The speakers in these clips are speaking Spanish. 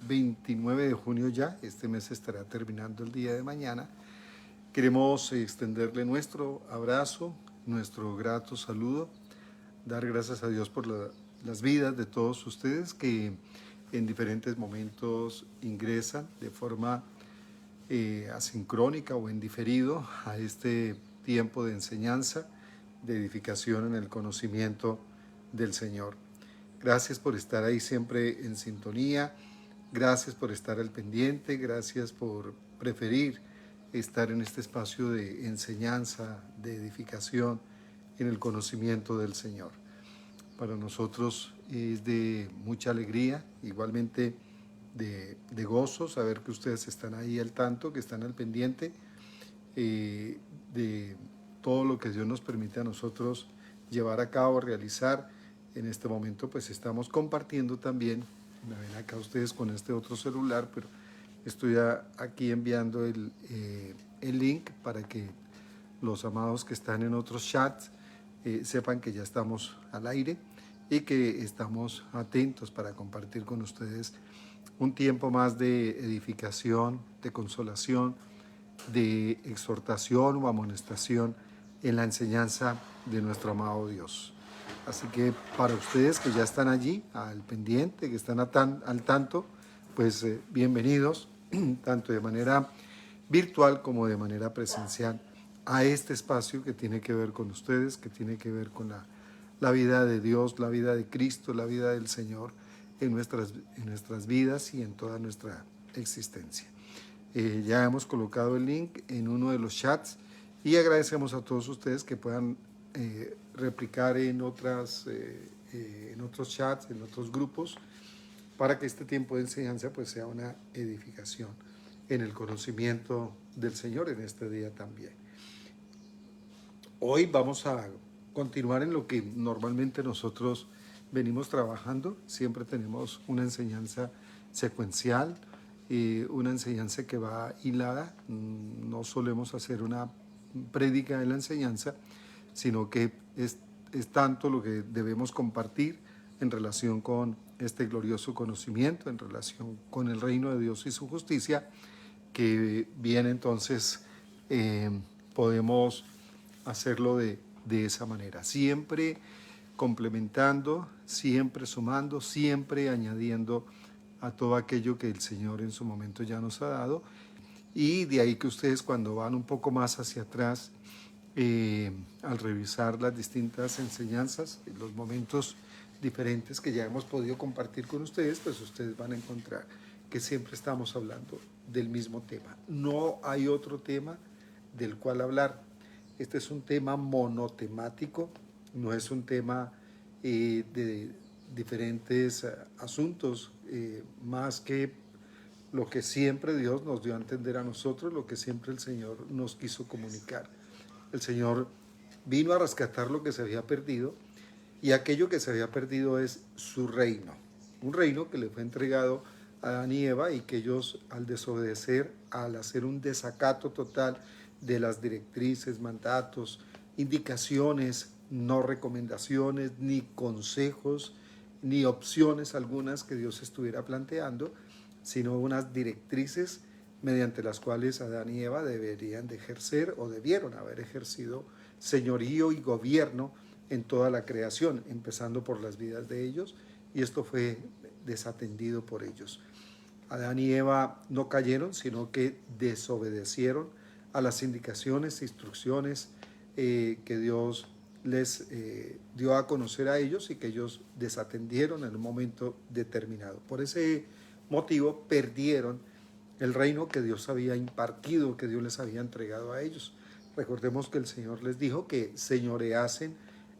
29 de junio ya, este mes estará terminando el día de mañana. Queremos extenderle nuestro abrazo, nuestro grato saludo, dar gracias a Dios por las vidas de todos ustedes que en diferentes momentos ingresan de forma asincrónica o en diferido a este tiempo de enseñanza, de edificación en el conocimiento del Señor. Gracias por estar ahí siempre en sintonía, gracias por estar al pendiente, gracias por preferir estar en este espacio de enseñanza, de edificación en el conocimiento del Señor. Para nosotros es de mucha alegría, igualmente de gozo, saber que ustedes están ahí al tanto, que están al pendiente de todo lo que Dios nos permite a nosotros llevar a cabo, realizar. En este momento pues estamos compartiendo también, me ven acá ustedes con este otro celular, pero estoy aquí enviando el link para que los amados que están en otros chats sepan que ya estamos al aire y que estamos atentos para compartir con ustedes un tiempo más de edificación, de consolación, de exhortación o amonestación en la enseñanza de nuestro amado Dios. Así que para ustedes que ya están allí, al pendiente, que están al tanto, pues bienvenidos, tanto de manera virtual como de manera presencial, a este espacio que tiene que ver con ustedes, que tiene que ver con la vida de Dios, la vida de Cristo, la vida del Señor en nuestras vidas y en toda nuestra existencia. Ya hemos colocado el link en uno de los chats y agradecemos a todos ustedes que puedan replicar en otros chats, en otros grupos, para que este tiempo de enseñanza pues sea una edificación en el conocimiento del Señor en este día también. Hoy vamos a continuar en lo que normalmente nosotros venimos trabajando. Siempre tenemos una enseñanza secuencial, una enseñanza que va hilada. No solemos hacer una prédica de la enseñanza, sino que es tanto lo que debemos compartir en relación con este glorioso conocimiento, en relación con el reino de Dios y su justicia, que bien entonces podemos hacerlo de esa manera, siempre complementando, siempre sumando, siempre añadiendo a todo aquello que el Señor en su momento ya nos ha dado. Y de ahí que ustedes cuando van un poco más hacia atrás, al revisar las distintas enseñanzas, los momentos diferentes que ya hemos podido compartir con ustedes, pues ustedes van a encontrar que siempre estamos hablando del mismo tema. No hay otro tema del cual hablar. Este es un tema monotemático, no es un tema de diferentes asuntos, más que lo que siempre Dios nos dio a entender a nosotros, lo que siempre el Señor nos quiso comunicar. El Señor vino a rescatar lo que se había perdido, y aquello que se había perdido es su reino. Un reino que le fue entregado a Adán y Eva, y que ellos, al desobedecer, al hacer un desacato total de las directrices, mandatos, indicaciones, no recomendaciones, ni consejos, ni opciones algunas que Dios estuviera planteando, sino unas directrices mediante las cuales Adán y Eva deberían de ejercer o debieron haber ejercido señorío y gobierno en toda la creación, empezando por las vidas de ellos, y esto fue desatendido por ellos. Adán y Eva no cayeron, sino que desobedecieron a las indicaciones e instrucciones que Dios les dio a conocer a ellos, y que ellos desatendieron en un momento determinado. Por ese motivo perdieron el reino que Dios había impartido, que Dios les había entregado a ellos. Recordemos que el Señor les dijo que señoreasen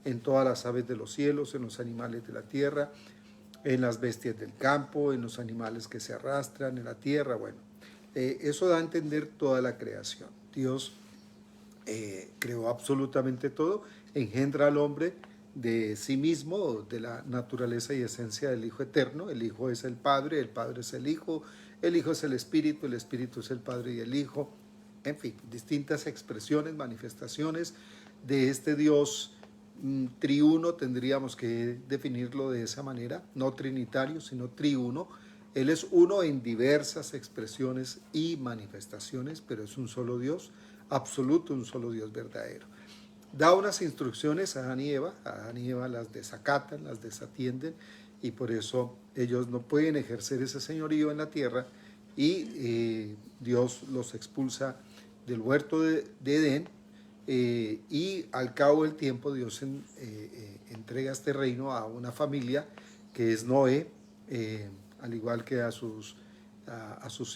en todas las aves de los cielos, en los animales de la tierra, en las bestias del campo, en los animales que se arrastran en la tierra. Bueno, eso da a entender toda la creación. Dios creó absolutamente todo, engendra al hombre de sí mismo, de la naturaleza y esencia del Hijo eterno. El Hijo es el Padre es el Hijo es el Espíritu es el Padre y el Hijo. En fin, distintas expresiones, manifestaciones de este Dios triuno, tendríamos que definirlo de esa manera, no trinitario, sino triuno, Él es uno en diversas expresiones y manifestaciones, pero es un solo Dios absoluto, un solo Dios verdadero. Da unas instrucciones a Adán y Eva las desacatan, las desatienden, y por eso ellos no pueden ejercer ese señorío en la tierra, y Dios los expulsa del huerto de Edén, y al cabo del tiempo Dios entrega este reino a una familia que es Noé, al igual que a sus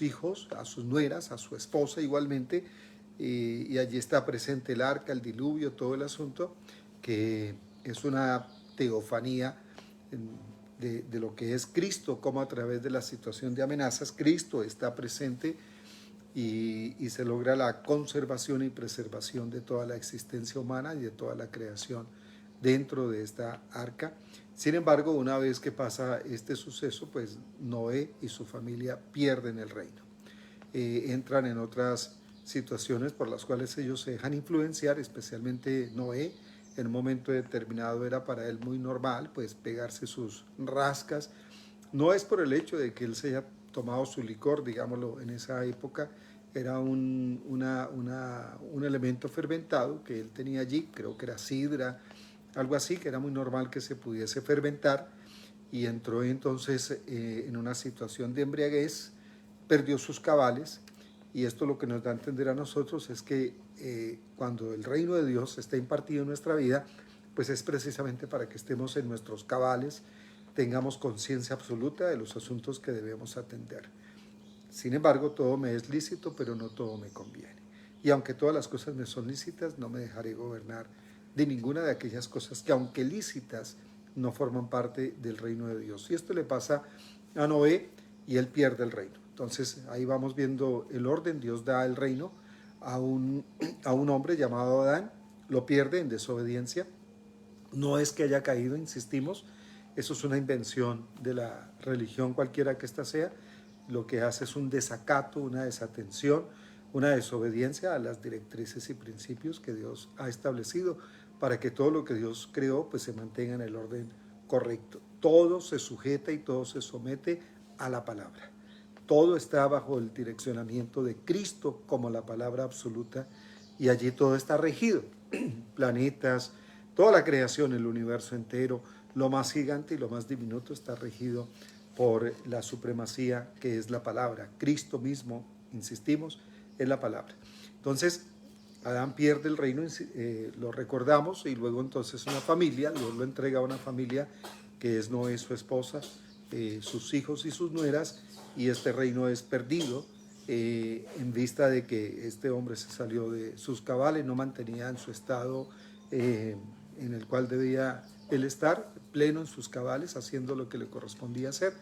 hijos, a sus nueras, a su esposa igualmente, y allí está presente el arca, el diluvio, todo el asunto, que es una teofanía de lo que es Cristo, como a través de la situación de amenazas, Cristo está presente, y se logra la conservación y preservación de toda la existencia humana y de toda la creación dentro de esta arca. Sin embargo, una vez que pasa este suceso, pues Noé y su familia pierden el reino. Entran en otras situaciones por las cuales ellos se dejan influenciar, especialmente Noé. En un momento determinado era para él muy normal pues pegarse sus rascas. No es por el hecho de que él se haya tomado su licor, digámoslo, en esa época era un elemento fermentado que él tenía allí, creo que era sidra, algo así, que era muy normal que se pudiese fermentar, y entró entonces en una situación de embriaguez, perdió sus cabales, y esto lo que nos da a entender a nosotros es que cuando el reino de Dios está impartido en nuestra vida, pues es precisamente para que estemos en nuestros cabales, tengamos conciencia absoluta de los asuntos que debemos atender. Sin embargo, todo me es lícito, pero no todo me conviene. Y aunque todas las cosas me son lícitas, no me dejaré gobernar de ninguna de aquellas cosas que, aunque lícitas, no forman parte del reino de Dios. Y esto le pasa a Noé, y él pierde el reino. Entonces ahí vamos viendo el orden. Dios da el reino a un hombre llamado Adán, lo pierde en desobediencia. No es que haya caído, insistimos, eso es una invención de la religión cualquiera que ésta sea. Lo que hace es un desacato, una desatención, una desobediencia a las directrices y principios que Dios ha establecido para que todo lo que Dios creó pues se mantenga en el orden correcto. Todo se sujeta y todo se somete a la palabra. Todo está bajo el direccionamiento de Cristo como la palabra absoluta, y allí todo está regido. Planetas, toda la creación, el universo entero, lo más gigante y lo más diminuto está regido por la supremacía que es la palabra. Cristo mismo, insistimos, es la palabra. Entonces, Adán pierde el reino, lo recordamos, y luego entonces una familia, Dios lo entrega a una familia que es Noé, su esposa, sus hijos y sus nueras, y este reino es perdido en vista de que este hombre se salió de sus cabales, no mantenía en su estado en el cual debía él estar, pleno en sus cabales, haciendo lo que le correspondía hacer.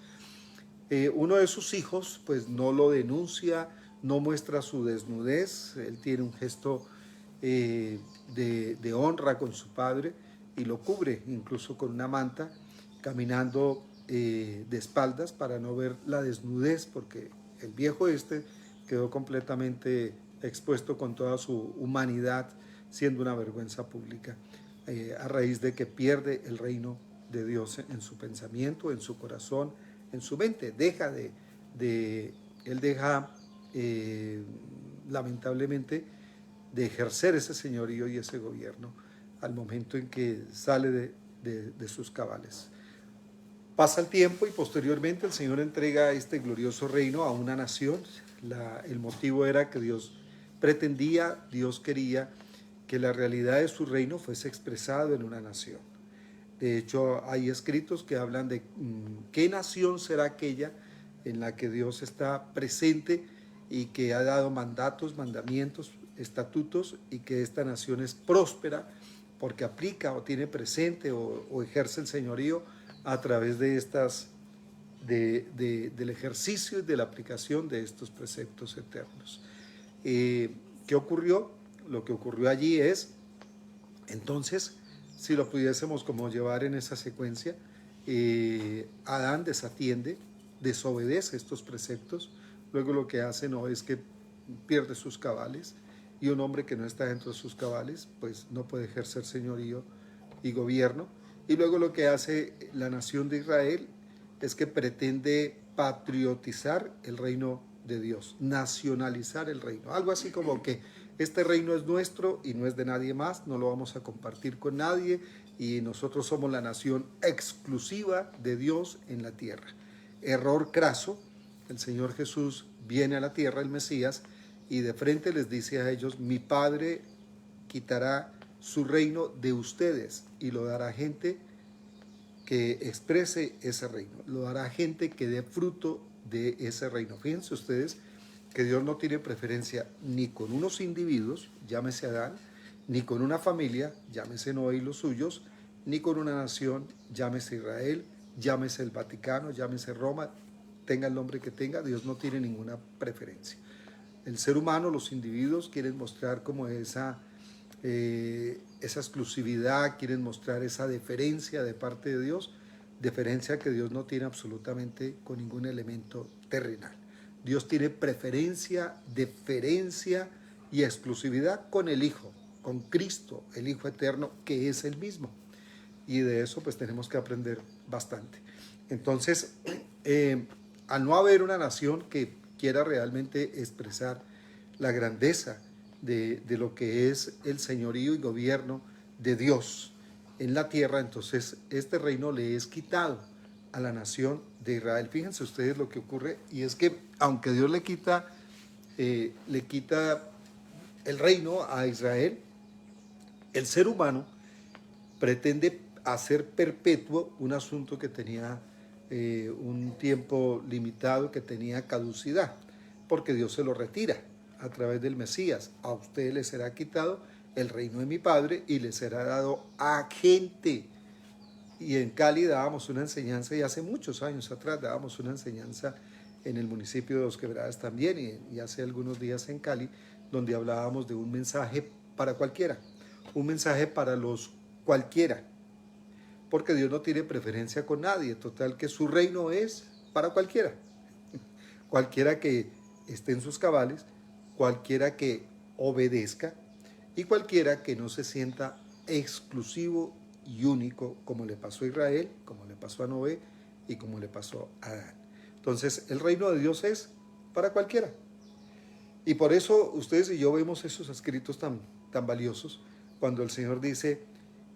Uno de sus hijos pues no lo denuncia, no muestra su desnudez, él tiene un gesto de honra con su padre, y lo cubre incluso con una manta, caminando de espaldas para no ver la desnudez, porque el viejo quedó completamente expuesto con toda su humanidad, siendo una vergüenza pública, a raíz de que pierde el reino de Dios en su pensamiento, en su corazón, en su mente. Él deja lamentablemente de ejercer ese señorío y ese gobierno al momento en que sale de sus cabales. Pasa el tiempo y posteriormente el Señor entrega este glorioso reino a una nación. El motivo era que Dios pretendía, Dios quería que la realidad de su reino fuese expresado en una nación. De hecho, hay escritos que hablan de qué nación será aquella en la que Dios está presente y que ha dado mandatos, mandamientos, estatutos, y que esta nación es próspera porque aplica o tiene presente o ejerce el señorío a través de del ejercicio y de la aplicación de estos preceptos eternos. ¿Qué ocurrió? Lo que ocurrió allí es, entonces, si lo pudiésemos como llevar en esa secuencia, Adán desatiende, desobedece estos preceptos, luego lo que hace no es que pierde sus cabales, y un hombre que no está dentro de sus cabales, pues no puede ejercer señorío y gobierno. Y luego lo que hace la nación de Israel es que pretende patriotizar el reino de Dios, nacionalizar el reino. Algo así como que este reino es nuestro y no es de nadie más, no lo vamos a compartir con nadie y nosotros somos la nación exclusiva de Dios en la tierra. Error craso. El Señor Jesús viene a la tierra, el Mesías, y de frente les dice a ellos: mi Padre quitará su reino de ustedes y lo dará a gente que exprese ese reino, lo dará a gente que dé fruto de ese reino. Fíjense ustedes que Dios no tiene preferencia ni con unos individuos, llámese Adán, ni con una familia, llámese Noé y los suyos, ni con una nación, llámese Israel, llámese el Vaticano, llámese Roma, tenga el nombre que tenga, Dios no tiene ninguna preferencia. El ser humano, los individuos quieren mostrar como esa exclusividad, quieren mostrar esa deferencia de parte de Dios, deferencia que Dios no tiene absolutamente con ningún elemento terrenal. Dios tiene preferencia, deferencia y exclusividad con el Hijo, con Cristo, el Hijo eterno, que es el mismo. Y de eso pues tenemos que aprender bastante. Entonces, al no haber una nación que quiera realmente expresar la grandeza de lo que es el señorío y gobierno de Dios en la tierra, entonces este reino le es quitado a la nación de Israel. Fíjense ustedes lo que ocurre, y es que aunque Dios le quita el reino a Israel, el ser humano pretende hacer perpetuo un asunto que tenía un tiempo limitado, que tenía caducidad, porque Dios se lo retira a través del Mesías. A ustedes les será quitado el reino de mi Padre y les será dado a gente. Y en Cali dábamos una enseñanza, y hace muchos años atrás dábamos una enseñanza en el municipio de Dos Quebradas también, y hace algunos días en Cali, donde hablábamos de un mensaje para cualquiera, un mensaje para los cualquiera, porque Dios no tiene preferencia con nadie, total que su reino es para cualquiera, cualquiera que esté en sus cabales, cualquiera que obedezca y cualquiera que no se sienta exclusivo y único, como le pasó a Israel, como le pasó a Noé y como le pasó a Adán. Entonces, el reino de Dios es para cualquiera. Y por eso ustedes y yo vemos esos escritos tan valiosos, cuando el Señor dice: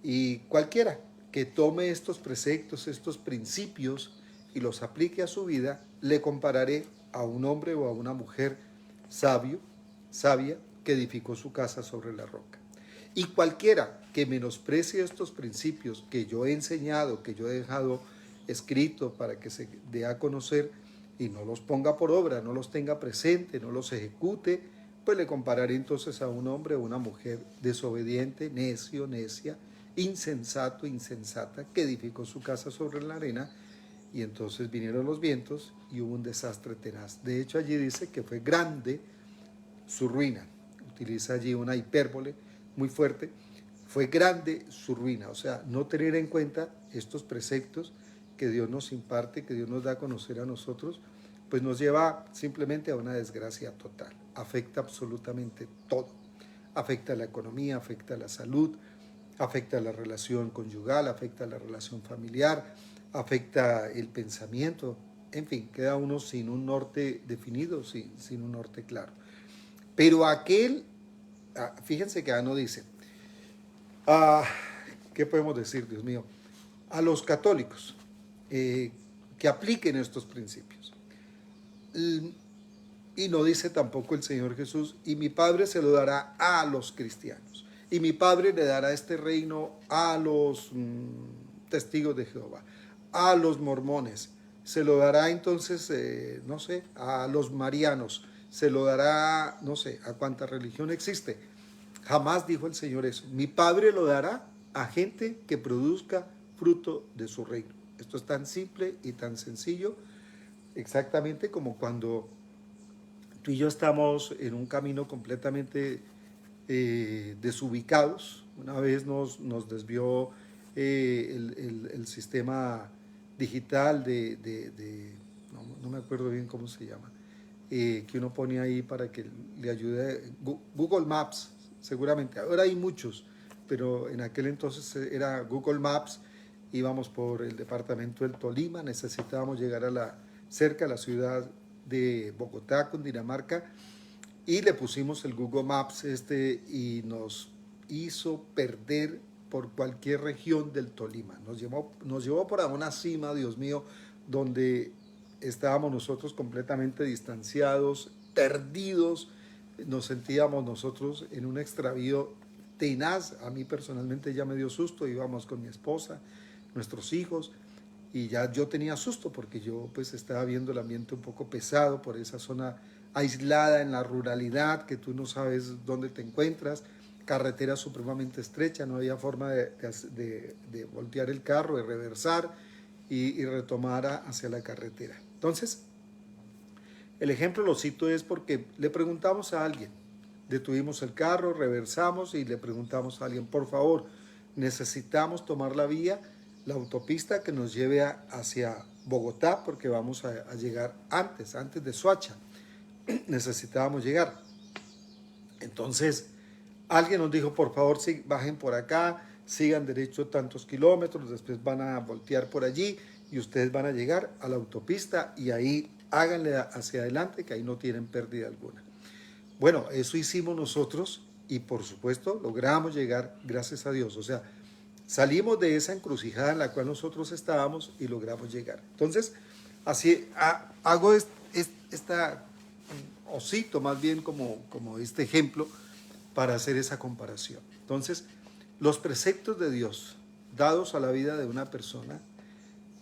y cualquiera que tome estos preceptos, estos principios y los aplique a su vida, le compararé a un hombre o a una mujer sabia, que edificó su casa sobre la roca. Y cualquiera que menosprecie estos principios que yo he enseñado, que yo he dejado escrito para que se dé a conocer, y no los ponga por obra, no los tenga presente, no los ejecute, pues le compararé entonces a un hombre o una mujer desobediente, necio, necia, insensato, insensata, que edificó su casa sobre la arena, y entonces vinieron los vientos y hubo un desastre tenaz. De hecho, allí dice que fue grande su ruina. Utiliza allí una hipérbole muy fuerte. Fue grande su ruina. O sea, no tener en cuenta estos preceptos que Dios nos imparte, que Dios nos da a conocer a nosotros, pues nos lleva simplemente a una desgracia total. Afecta absolutamente todo. Afecta la economía, afecta la salud, afecta la relación conyugal, afecta la relación familiar, afecta el pensamiento. En fin, queda uno sin un norte definido, sin un norte claro. Pero fíjense que no dice, ¿qué podemos decir, Dios mío? A los católicos que apliquen estos principios. Y no dice tampoco el Señor Jesús: y mi Padre se lo dará a los cristianos, y mi Padre le dará este reino a los testigos de Jehová, a los mormones, se lo dará entonces, no sé, a los marianos, se lo dará, no sé, a cuánta religión existe. Jamás dijo el Señor eso. Mi Padre lo dará a gente que produzca fruto de su reino. Esto es tan simple y tan sencillo, exactamente como cuando tú y yo estamos en un camino completamente desubicados. Una vez nos desvió el sistema digital no me acuerdo bien cómo se llama, que uno pone ahí para que le ayude, Google Maps, seguramente. Ahora hay muchos, pero en aquel entonces era Google Maps. Íbamos por el departamento del Tolima, necesitábamos llegar a la cerca de la ciudad de Bogotá, Cundinamarca, y le pusimos el Google Maps y nos hizo perder por cualquier región del Tolima. Nos llevó por una cima, Dios mío, donde estábamos nosotros completamente distanciados, perdidos. Nos sentíamos nosotros en un extravío tenaz. A mí personalmente ya me dio susto. Íbamos con mi esposa, nuestros hijos, y ya yo tenía susto porque yo pues estaba viendo el ambiente un poco pesado por esa zona aislada en la ruralidad, que tú no sabes dónde te encuentras, carretera supremamente estrecha, no había forma de voltear el carro, de reversar y retomar hacia la carretera. Entonces, el ejemplo lo cito es porque le preguntamos a alguien, detuvimos el carro, reversamos y le preguntamos a alguien, por favor, necesitamos tomar la autopista que nos lleve hacia Bogotá, porque vamos a llegar antes de Soacha. Necesitábamos llegar. Entonces, alguien nos dijo, por favor, bajen por acá, sigan derecho tantos kilómetros, después van a voltear por allí y ustedes van a llegar a la autopista y ahí háganle hacia adelante, que ahí no tienen pérdida alguna. Bueno, eso hicimos nosotros y por supuesto logramos llegar, gracias a Dios. O sea, salimos de esa encrucijada en la cual nosotros estábamos y logramos llegar. Entonces, así hago esta o cito más bien como este ejemplo para hacer esa comparación. Entonces, los preceptos de Dios dados a la vida de una persona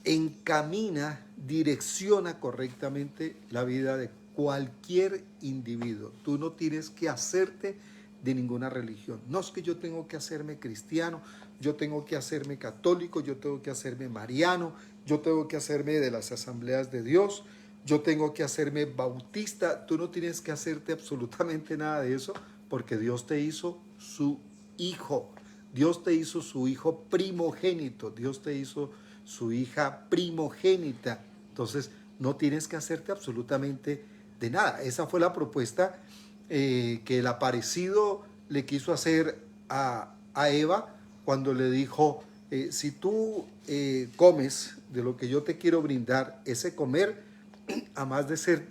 encamina, direcciona correctamente la vida de cualquier individuo. Tú no tienes que hacerte de ninguna religión. No es que yo tengo que hacerme cristiano, yo tengo que hacerme católico, yo tengo que hacerme mariano, yo tengo que hacerme de las asambleas de Dios, yo tengo que hacerme bautista. Tú no tienes que hacerte absolutamente nada de eso porque Dios te hizo su hijo. Dios te hizo su hijo primogénito. Dios te hizo su hija primogénita. Entonces, no tienes que hacerte absolutamente de nada. Esa fue la propuesta que el aparecido le quiso hacer a Eva cuando le dijo, si tú comes de lo que yo te quiero brindar, ese comer, a más de ser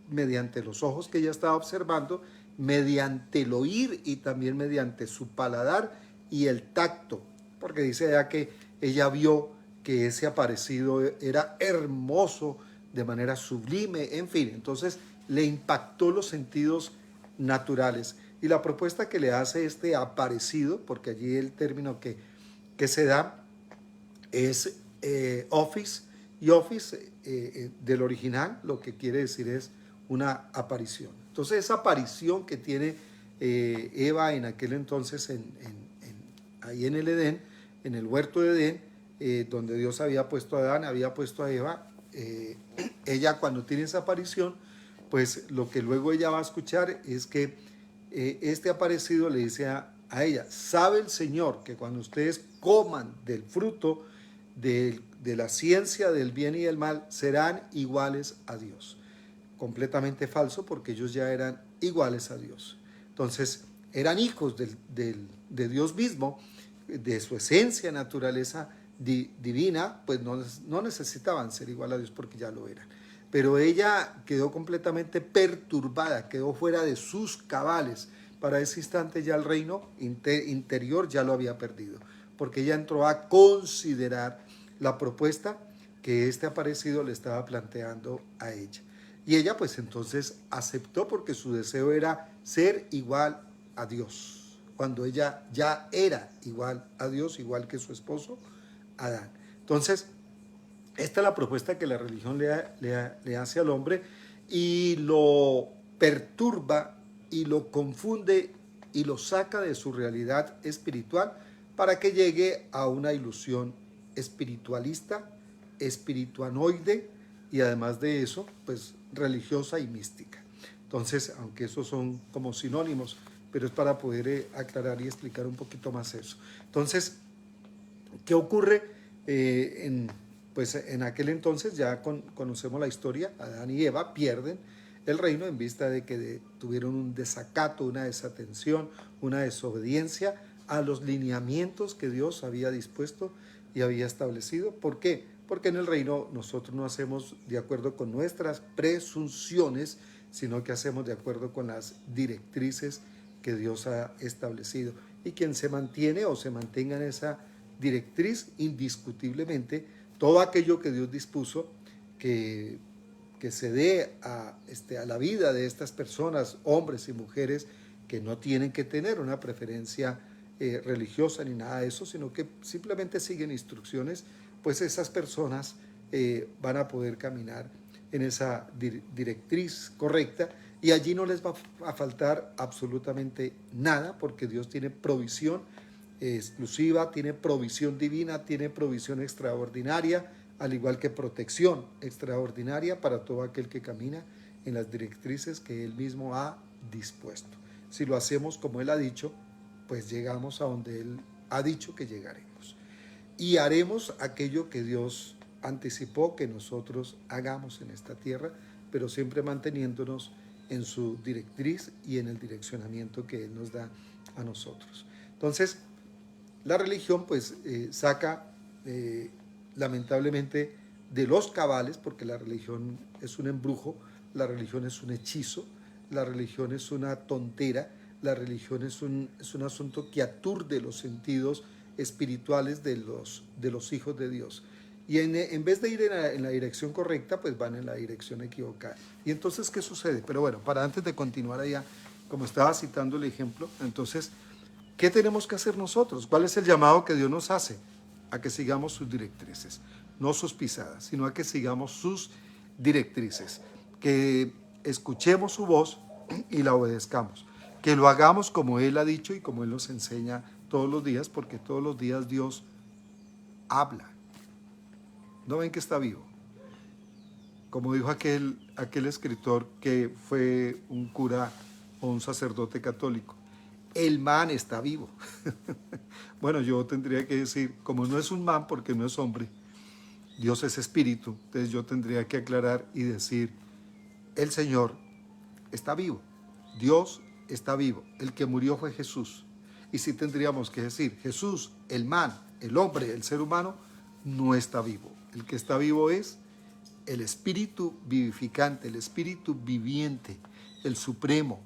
mediante los ojos que ella estaba observando, mediante el oír y también mediante su paladar y el tacto, porque dice ya que ella vio que ese aparecido era hermoso de manera sublime, en fin, entonces le impactó los sentidos naturales. Y la propuesta que le hace este aparecido, porque allí el término que se da es office, y office del original lo que quiere decir es una aparición. Entonces esa aparición que tiene Eva en aquel entonces ahí en el Edén, en el huerto de Edén, donde Dios había puesto a Adán, había puesto a Eva, ella cuando tiene esa aparición, pues lo que luego ella va a escuchar es que este aparecido le dice a ella, sabe el Señor que cuando ustedes coman del fruto de la ciencia del bien y del mal, serán iguales a Dios. Completamente falso, porque ellos ya eran iguales a Dios. Entonces, eran hijos de Dios mismo, de su esencia, naturaleza divina, pues no necesitaban ser igual a Dios porque ya lo eran. Pero ella quedó completamente perturbada, quedó fuera de sus cabales. Para ese instante ya el reino interior ya lo había perdido, porque ella entró a considerar la propuesta que este aparecido le estaba planteando a ella. Y ella pues entonces aceptó porque su deseo era ser igual a Dios, cuando ella ya era igual a Dios, igual que su esposo Adán. Entonces, esta es la propuesta que la religión le hace al hombre y lo perturba y lo confunde y lo saca de su realidad espiritual para que llegue a una ilusión espiritualista, espirituanoide y además de eso, pues religiosa y mística. Entonces, aunque esos son como sinónimos, pero es para poder aclarar y explicar un poquito más eso. Entonces, ¿qué ocurre pues en aquel entonces? Ya conocemos la historia. Adán y Eva pierden el reino en vista de que tuvieron un desacato, una desatención, una desobediencia a los lineamientos que Dios había dispuesto y había establecido. ¿Por qué? porque en el reino nosotros no hacemos de acuerdo con nuestras presunciones, sino que hacemos de acuerdo con las directrices que Dios ha establecido. Y quien se mantiene o se mantenga en esa directriz, indiscutiblemente, todo aquello que Dios dispuso que se dé a la vida de estas personas, hombres y mujeres, que no tienen que tener una preferencia religiosa ni nada de eso, sino que simplemente siguen instrucciones, pues esas personas van a poder caminar en esa directriz correcta, y allí no les va a faltar absolutamente nada, porque Dios tiene provisión exclusiva, tiene provisión divina, tiene provisión extraordinaria, al igual que protección extraordinaria para todo aquel que camina en las directrices que Él mismo ha dispuesto. Si lo hacemos como Él ha dicho, pues llegamos a donde Él ha dicho que llegaremos. Y haremos aquello que Dios anticipó que nosotros hagamos en esta tierra, pero siempre manteniéndonos en su directriz y en el direccionamiento que Él nos da a nosotros. Entonces, la religión pues saca lamentablemente de los cabales, porque la religión es un embrujo, la religión es un hechizo, la religión es una tontera, la religión es un asunto que aturde los sentidos espirituales de los hijos de Dios. Y en vez de ir en la dirección correcta, pues van en la dirección equivocada. Y entonces, ¿qué sucede? Pero bueno, para antes de continuar allá, como estaba citando el ejemplo, entonces, ¿qué tenemos que hacer nosotros? ¿Cuál es el llamado que Dios nos hace? A que sigamos sus directrices, no sus pisadas, sino a que sigamos sus directrices, que escuchemos su voz y la obedezcamos, que lo hagamos como Él ha dicho y como Él nos enseña todos los días, porque todos los días Dios habla. ¿No ven que está vivo? Como dijo aquel escritor que fue un cura o un sacerdote católico, el man está vivo. Bueno, yo tendría que decir, como no es un man porque no es hombre, Dios es espíritu, entonces yo tendría que aclarar y decir, el Señor está vivo, Dios está vivo, el que murió fue Jesús. Y sí tendríamos que decir, Jesús, el man, el hombre, el ser humano, no está vivo. El que está vivo es el espíritu vivificante, el espíritu viviente, el supremo,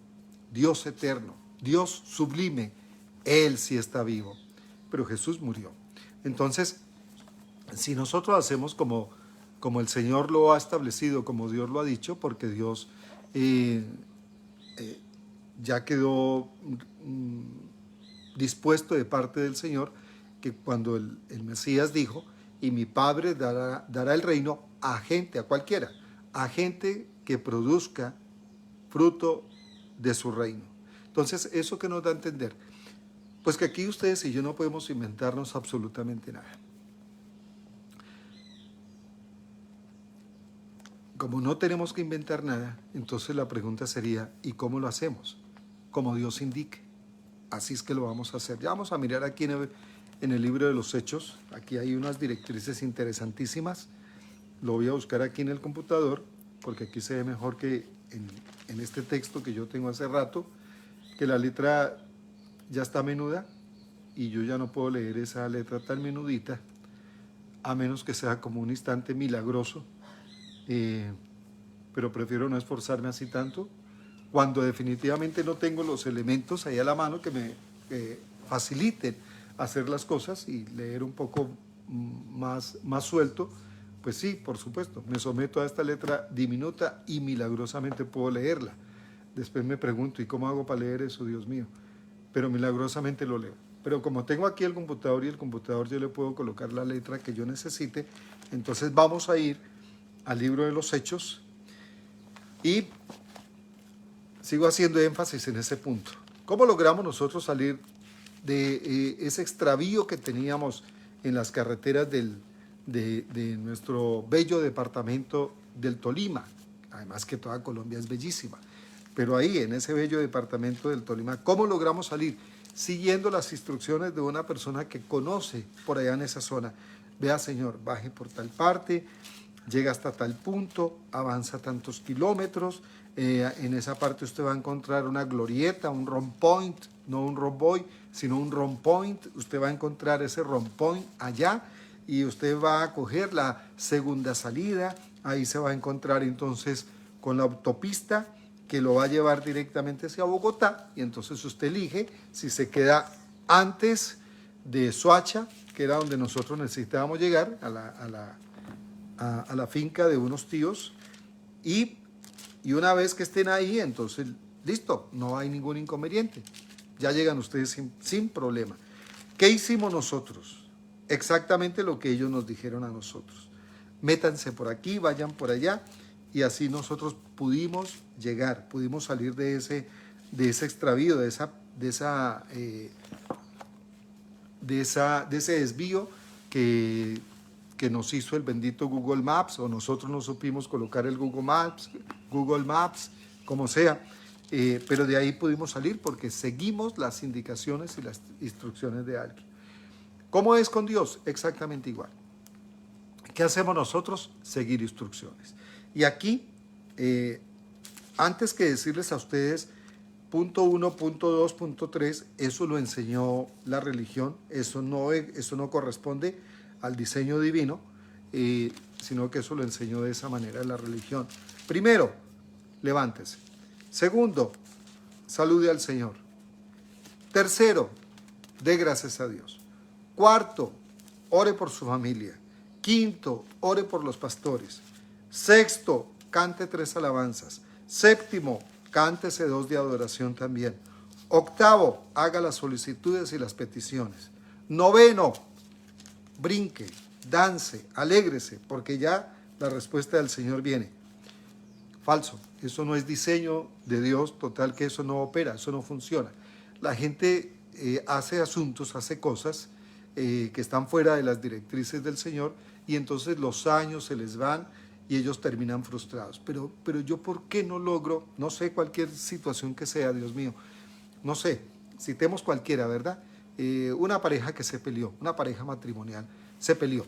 Dios eterno, Dios sublime. Él sí está vivo, pero Jesús murió. Entonces, si nosotros hacemos como el Señor lo ha establecido, como Dios lo ha dicho, porque Dios ya quedó dispuesto de parte del Señor, que cuando el Mesías dijo, y mi Padre dará el reino a gente, a cualquiera, a gente que produzca fruto de su reino. Entonces, ¿eso qué nos da a entender? Pues que aquí ustedes y yo no podemos inventarnos absolutamente nada. Como no tenemos que inventar nada, entonces la pregunta sería, ¿y cómo lo hacemos? Como Dios indique. Así es que lo vamos a hacer. Ya vamos a mirar aquí en el libro de los Hechos. Aquí hay unas directrices interesantísimas. Lo voy a buscar aquí en el computador, porque aquí se ve mejor que en este texto que yo tengo hace rato, que la letra ya está menuda y yo ya no puedo leer esa letra tan menudita, a menos que sea como un instante milagroso, pero prefiero no esforzarme así tanto, cuando definitivamente no tengo los elementos ahí a la mano que me faciliten hacer las cosas y leer un poco más suelto. Pues sí, por supuesto, me someto a esta letra diminuta y milagrosamente puedo leerla. Después me pregunto, ¿y cómo hago para leer eso, Dios mío? Pero milagrosamente lo leo. Pero como tengo aquí el computador y el computador yo le puedo colocar la letra que yo necesite, entonces vamos a ir al libro de los Hechos y sigo haciendo énfasis en ese punto. ¿Cómo logramos nosotros salir de ese extravío que teníamos en las carreteras de nuestro bello departamento del Tolima? Además que toda Colombia es bellísima. Pero ahí, en ese bello departamento del Tolima, ¿cómo logramos salir? Siguiendo las instrucciones de una persona que conoce por allá en esa zona. Vea, señor, baje por tal parte, llega hasta tal punto, avanza tantos kilómetros, en esa parte usted va a encontrar una glorieta, un rompoint, no un romboy, sino un rompoint. Usted va a encontrar ese rompoint allá y usted va a coger la segunda salida, ahí se va a encontrar entonces con la autopista que lo va a llevar directamente hacia Bogotá, y entonces usted elige si se queda antes de Soacha, que era donde nosotros necesitábamos llegar, a la finca de unos tíos, y una vez que estén ahí, entonces listo, no hay ningún inconveniente, ya llegan ustedes sin problema. ¿Qué hicimos nosotros? Exactamente lo que ellos nos dijeron a nosotros. Métanse por aquí, vayan por allá, y así nosotros pudimos llegar, pudimos salir de ese extravío, de ese desvío que nos hizo el bendito Google Maps, o nosotros no supimos colocar el Google Maps, como sea, pero de ahí pudimos salir porque seguimos las indicaciones y las instrucciones de alguien. ¿Cómo es con Dios? Exactamente igual. ¿Qué hacemos nosotros? Seguir instrucciones. Y aquí, antes que decirles a ustedes punto 1, punto 2, punto 3, eso lo enseñó la religión, eso no corresponde al diseño divino, sino que eso lo enseñó de esa manera la religión. Primero, levántese. Segundo, salude al Señor. Tercero, dé gracias a Dios. Cuarto, ore por su familia. Quinto, ore por los pastores. Sexto, cante 3 alabanzas. Séptimo, cántese 2 de adoración también. Octavo, haga las solicitudes y las peticiones. Noveno, brinque, dance, alégrese, porque ya la respuesta del Señor viene. Falso, eso no es diseño de Dios, total que eso no opera, eso no funciona. La gente hace asuntos, hace cosas que están fuera de las directrices del Señor, y entonces los años se les van y ellos terminan frustrados. Pero yo, ¿por qué no logro? No sé, cualquier situación que sea, Dios mío, no sé, citemos cualquiera, ¿verdad? Una pareja que se peleó, una pareja matrimonial, se peleó.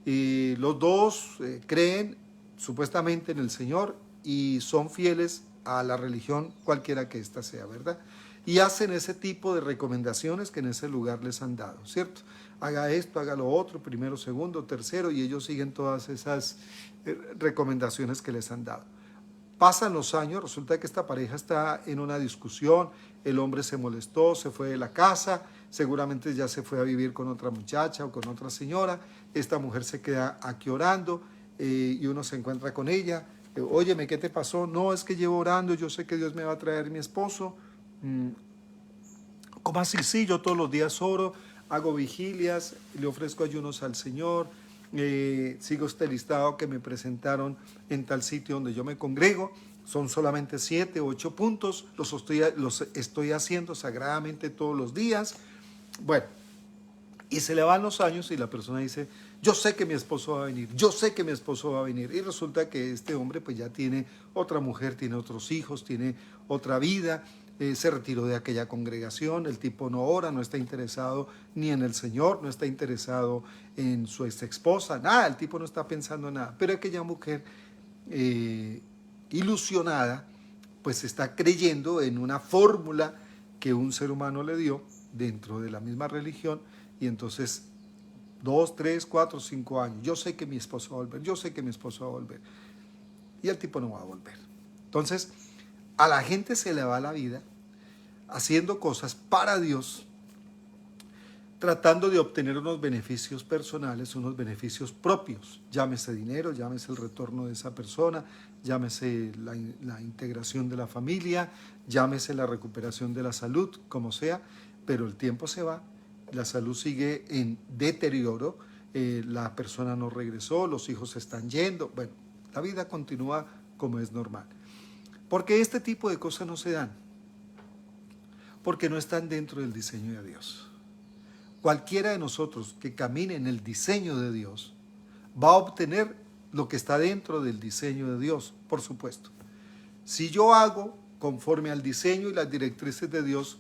Los dos creen supuestamente en el Señor y son fieles a la religión, cualquiera que ésta sea, ¿verdad? Y hacen ese tipo de recomendaciones que en ese lugar les han dado, ¿cierto? Haga esto, haga lo otro, primero, segundo, tercero, y ellos siguen todas esas recomendaciones que les han dado. Pasan los años, resulta que esta pareja está en una discusión, el hombre se molestó, se fue de la casa, seguramente ya se fue a vivir con otra muchacha o con otra señora, esta mujer se queda aquí orando y uno se encuentra con ella, óyeme, ¿qué te pasó? No, es que llevo orando, yo sé que Dios me va a traer mi esposo. ¿Cómo así? Sí, yo todos los días oro, hago vigilias, le ofrezco ayunos al Señor, sigo este listado que me presentaron en tal sitio donde yo me congrego, son solamente 7, 8 puntos, los estoy haciendo sagradamente todos los días. Bueno, y se le van los años y la persona dice, yo sé que mi esposo va a venir, yo sé que mi esposo va a venir. Y resulta que este hombre pues ya tiene otra mujer, tiene otros hijos, tiene otra vida, se retiró de aquella congregación, el tipo no ora, no está interesado ni en el Señor, no está interesado en su ex esposa, nada, el tipo no está pensando en nada. Pero aquella mujer ilusionada pues está creyendo en una fórmula que un ser humano le dio dentro de la misma religión, y entonces 2, 3, 4, 5 años, yo sé que mi esposo va a volver, yo sé que mi esposo va a volver, y el tipo no va a volver. Entonces a la gente se le va la vida haciendo cosas para Dios, tratando de obtener unos beneficios personales, unos beneficios propios, llámese dinero, llámese el retorno de esa persona, llámese la integración de la familia, llámese la recuperación de la salud, como sea, pero el tiempo se va, la salud sigue en deterioro, la persona no regresó, los hijos se están yendo, bueno, la vida continúa como es normal. ¿Por qué este tipo de cosas no se dan? Porque no están dentro del diseño de Dios. Cualquiera de nosotros que camine en el diseño de Dios va a obtener lo que está dentro del diseño de Dios, por supuesto. Si yo hago conforme al diseño y las directrices de Dios,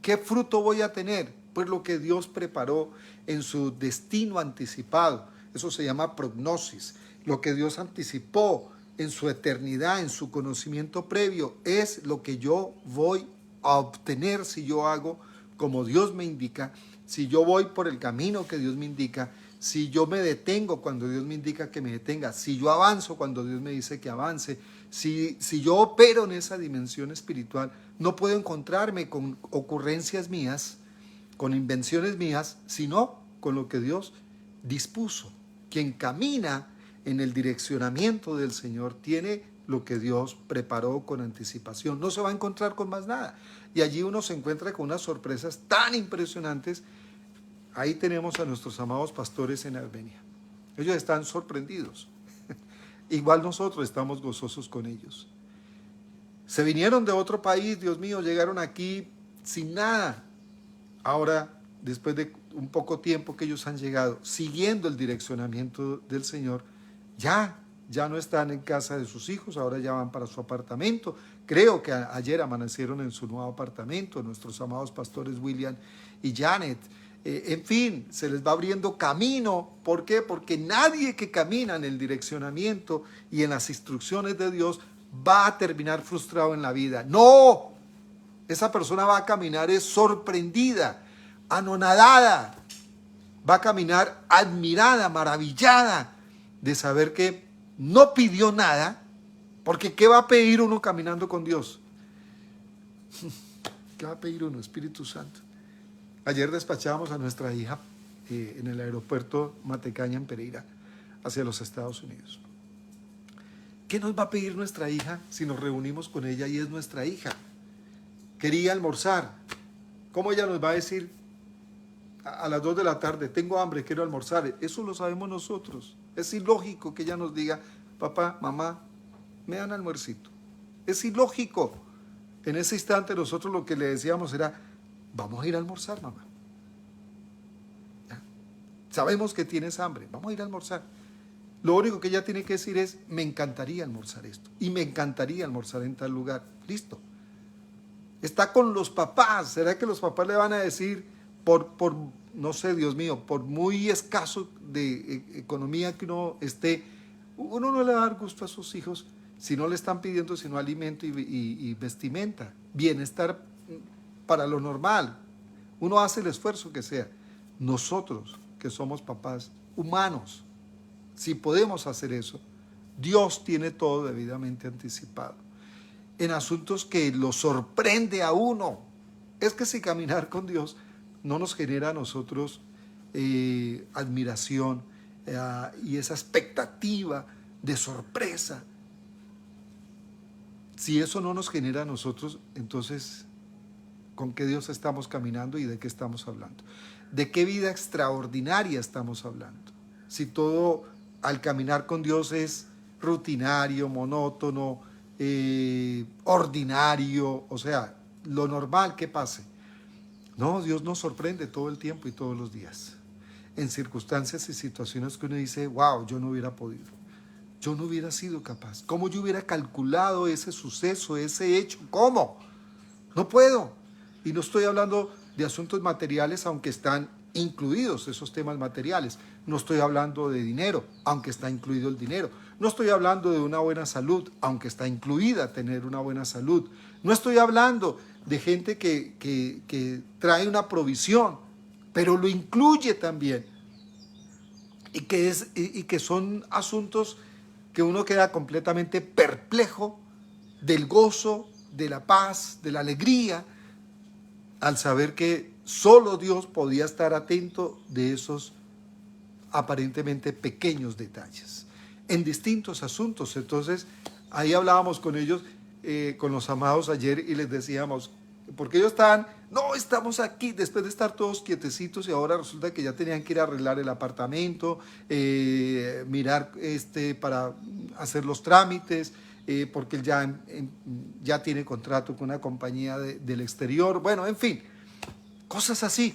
¿qué fruto voy a tener? Pues lo que Dios preparó en su destino anticipado. Eso se llama prognosis. Lo que Dios anticipó en su eternidad, en su conocimiento previo, es lo que yo voy a obtener si yo hago como Dios me indica, si yo voy por el camino que Dios me indica, si yo me detengo cuando Dios me indica que me detenga, si yo avanzo cuando Dios me dice que avance, si yo opero en esa dimensión espiritual, no puedo encontrarme con ocurrencias mías, con invenciones mías, sino con lo que Dios dispuso. Quien camina en el direccionamiento del Señor tiene lo que Dios preparó con anticipación. No se va a encontrar con más nada. Y allí uno se encuentra con unas sorpresas tan impresionantes. Ahí tenemos a nuestros amados pastores en Armenia. Ellos están sorprendidos. Igual nosotros estamos gozosos con ellos. Se vinieron de otro país, Dios mío, llegaron aquí sin nada. Ahora, después de un poco tiempo que ellos han llegado, siguiendo el direccionamiento del Señor, ya no están en casa de sus hijos, ahora ya van para su apartamento. Creo que ayer amanecieron en su nuevo apartamento, nuestros amados pastores William y Janet. En fin, se les va abriendo camino. ¿Por qué? Porque nadie que camina en el direccionamiento y en las instrucciones de Dios va a terminar frustrado en la vida. ¡No! Esa persona va a caminar es sorprendida, anonadada. Va a caminar admirada, maravillada de saber que no pidió nada, porque ¿qué va a pedir uno caminando con Dios? ¿Qué va a pedir uno? Espíritu Santo. Ayer despachábamos a nuestra hija en el aeropuerto Matecaña en Pereira hacia los Estados Unidos. ¿Qué nos va a pedir nuestra hija si nos reunimos con ella y es nuestra hija? Quería almorzar. ¿Cómo ella nos va a decir a las 2 de la tarde, tengo hambre, quiero almorzar? Eso lo sabemos nosotros. Es ilógico que ella nos diga, papá, mamá, me dan almuercito. Es ilógico. En ese instante nosotros lo que le decíamos era, vamos a ir a almorzar, mamá. ¿Ya? Sabemos que tienes hambre, vamos a ir a almorzar. Lo único que ella tiene que decir es, me encantaría almorzar esto. Y me encantaría almorzar en tal lugar. Listo. Está con los papás. ¿Será que los papás le van a decir, no sé, Dios mío, por muy escaso de economía que uno esté, uno no le va a dar gusto a sus hijos si no le están pidiendo sino alimento y vestimenta, bienestar para lo normal? Uno hace el esfuerzo que sea. Nosotros, que somos papás humanos, si podemos hacer eso, Dios tiene todo debidamente anticipado. En asuntos que lo sorprende a uno. Es que si caminar con Dios no nos genera a nosotros admiración y esa expectativa de sorpresa, si eso no nos genera a nosotros, entonces, ¿con qué Dios estamos caminando y de qué estamos hablando? ¿De qué vida extraordinaria estamos hablando? Si todo al caminar con Dios es rutinario, monótono, ordinario, o sea, lo normal que pase. No, Dios nos sorprende todo el tiempo y todos los días, en circunstancias y situaciones que uno dice, wow, yo no hubiera podido, yo no hubiera sido capaz. ¿Cómo yo hubiera calculado ese suceso, ese hecho? ¿Cómo? No puedo. Y no estoy hablando de asuntos materiales, aunque están incluidos esos temas materiales. No estoy hablando de dinero, aunque está incluido el dinero. No estoy hablando de una buena salud, aunque está incluida tener una buena salud. No estoy hablando de gente que trae una provisión, pero lo incluye también. Y que son asuntos que uno queda completamente perplejo del gozo, de la paz, de la alegría, al saber que solo Dios podía estar atento de esos aparentemente pequeños detalles en distintos asuntos. Entonces, ahí hablábamos con ellos, con los amados ayer, y les decíamos, porque ellos estaban, no, estamos aquí, después de estar todos quietecitos, y ahora resulta que ya tenían que ir a arreglar el apartamento, mirar para hacer los trámites, porque él ya tiene contrato con una compañía del exterior, bueno, en fin, cosas así.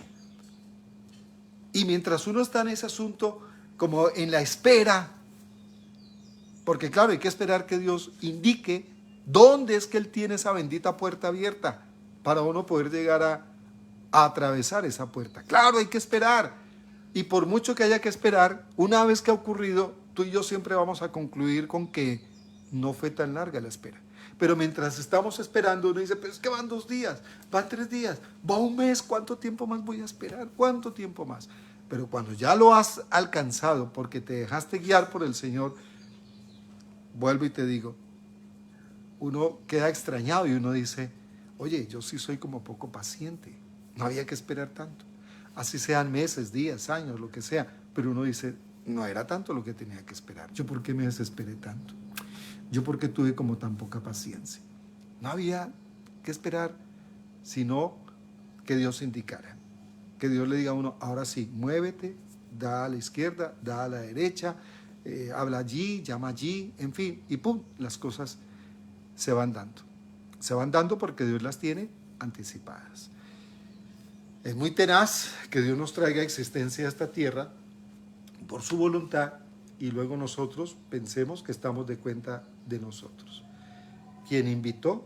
Y mientras uno está en ese asunto, como en la espera, porque claro, hay que esperar que Dios indique dónde es que Él tiene esa bendita puerta abierta para uno poder llegar a atravesar esa puerta. Claro, hay que esperar. Y por mucho que haya que esperar, una vez que ha ocurrido, tú y yo siempre vamos a concluir con que no fue tan larga la espera. Pero mientras estamos esperando, uno dice, pero es que van 2 días, van 3 días, va un mes, ¿cuánto tiempo más voy a esperar? ¿Cuánto tiempo más? Pero cuando ya lo has alcanzado porque te dejaste guiar por el Señor, vuelvo y te digo, uno queda extrañado y uno dice, oye, yo sí soy como poco paciente, no había que esperar tanto. Así sean meses, días, años, lo que sea, pero uno dice, no era tanto lo que tenía que esperar. ¿Yo por qué me desesperé tanto? ¿Yo por qué tuve como tan poca paciencia? No había que esperar, sino que Dios indicara. Que Dios le diga a uno, ahora sí, muévete, da a la izquierda, da a la derecha, habla allí, llama allí, en fin, y pum, las cosas se van dando. Se van dando porque Dios las tiene anticipadas. Es muy tenaz que Dios nos traiga existencia a esta tierra por su voluntad y luego nosotros pensemos que estamos de cuenta de nosotros. Quien invitó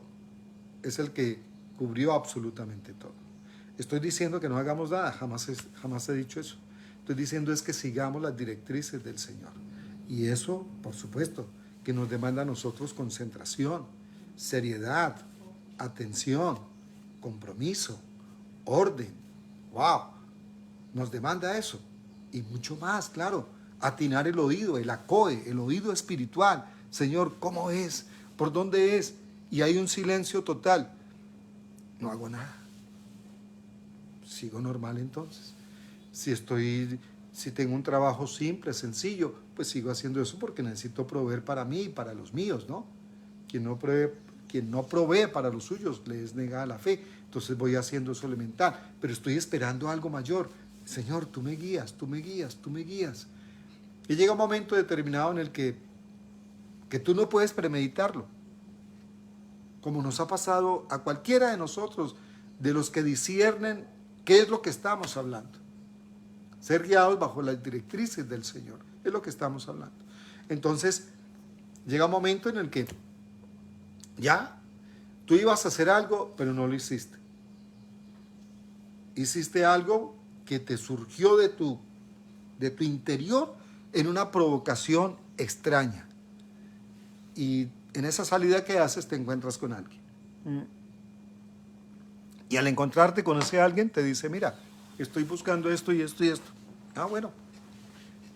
es el que cubrió absolutamente todo. Estoy diciendo que no hagamos nada, jamás he dicho eso. Estoy diciendo es que sigamos las directrices del Señor. Y eso, por supuesto, que nos demanda a nosotros concentración, seriedad, atención, compromiso, orden. ¡Wow! Nos demanda eso. Y mucho más, claro. Atinar el oído, el acoe, el oído espiritual. Señor, ¿cómo es? ¿Por dónde es? Y hay un silencio total. No hago nada. Sigo normal entonces. Si tengo un trabajo simple, sencillo, pues sigo haciendo eso porque necesito proveer para mí y para los míos, ¿no? Quien no provee para los suyos le es negada la fe. Entonces voy haciendo eso elemental, pero estoy esperando algo mayor. Señor, tú me guías, tú me guías, tú me guías. Y llega un momento determinado en el que tú no puedes premeditarlo, como nos ha pasado a cualquiera de nosotros, de los que disciernen qué es lo que estamos hablando. Ser guiados bajo las directrices del Señor, es lo que estamos hablando. Entonces, llega un momento en el que ya tú ibas a hacer algo, pero no lo hiciste. Hiciste algo que te surgió de tu interior en una provocación extraña. Y en esa salida que haces te encuentras con alguien. Y al encontrarte con ese alguien te dice, mira, estoy buscando esto y esto y esto. Ah, bueno,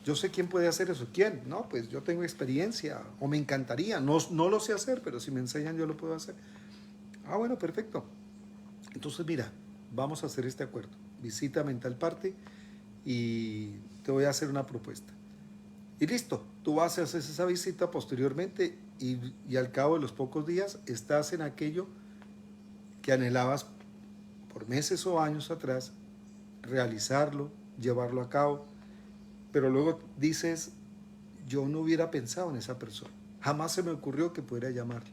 yo sé quién puede hacer eso. ¿Quién? No, pues yo tengo experiencia o me encantaría. No lo sé hacer, pero si me enseñan yo lo puedo hacer. Ah, bueno, perfecto. Entonces, mira, vamos a hacer este acuerdo. Visítame en tal parte y te voy a hacer una propuesta. Y listo, tú vas a hacer esa visita posteriormente y al cabo de los pocos días estás en aquello que anhelabas por meses o años atrás, realizarlo, llevarlo a cabo, pero luego dices, yo no hubiera pensado en esa persona, jamás se me ocurrió que pudiera llamarla,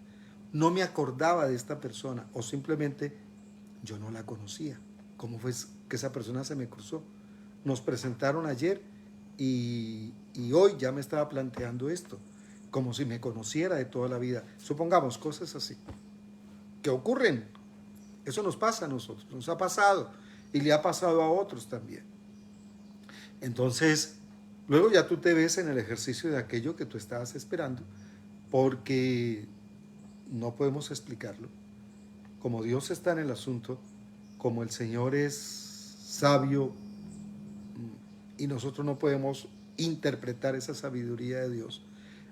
no me acordaba de esta persona o simplemente yo no la conocía. ¿Cómo fue que esa persona se me cruzó? Nos presentaron ayer y hoy ya me estaba planteando esto, como si me conociera de toda la vida. Supongamos cosas así, que ocurren. Eso nos pasa a nosotros, nos ha pasado y le ha pasado a otros también. Entonces, luego ya tú te ves en el ejercicio de aquello que tú estabas esperando, porque no podemos explicarlo. Como Dios está en el asunto, como el Señor es sabio y nosotros no podemos interpretar esa sabiduría de Dios,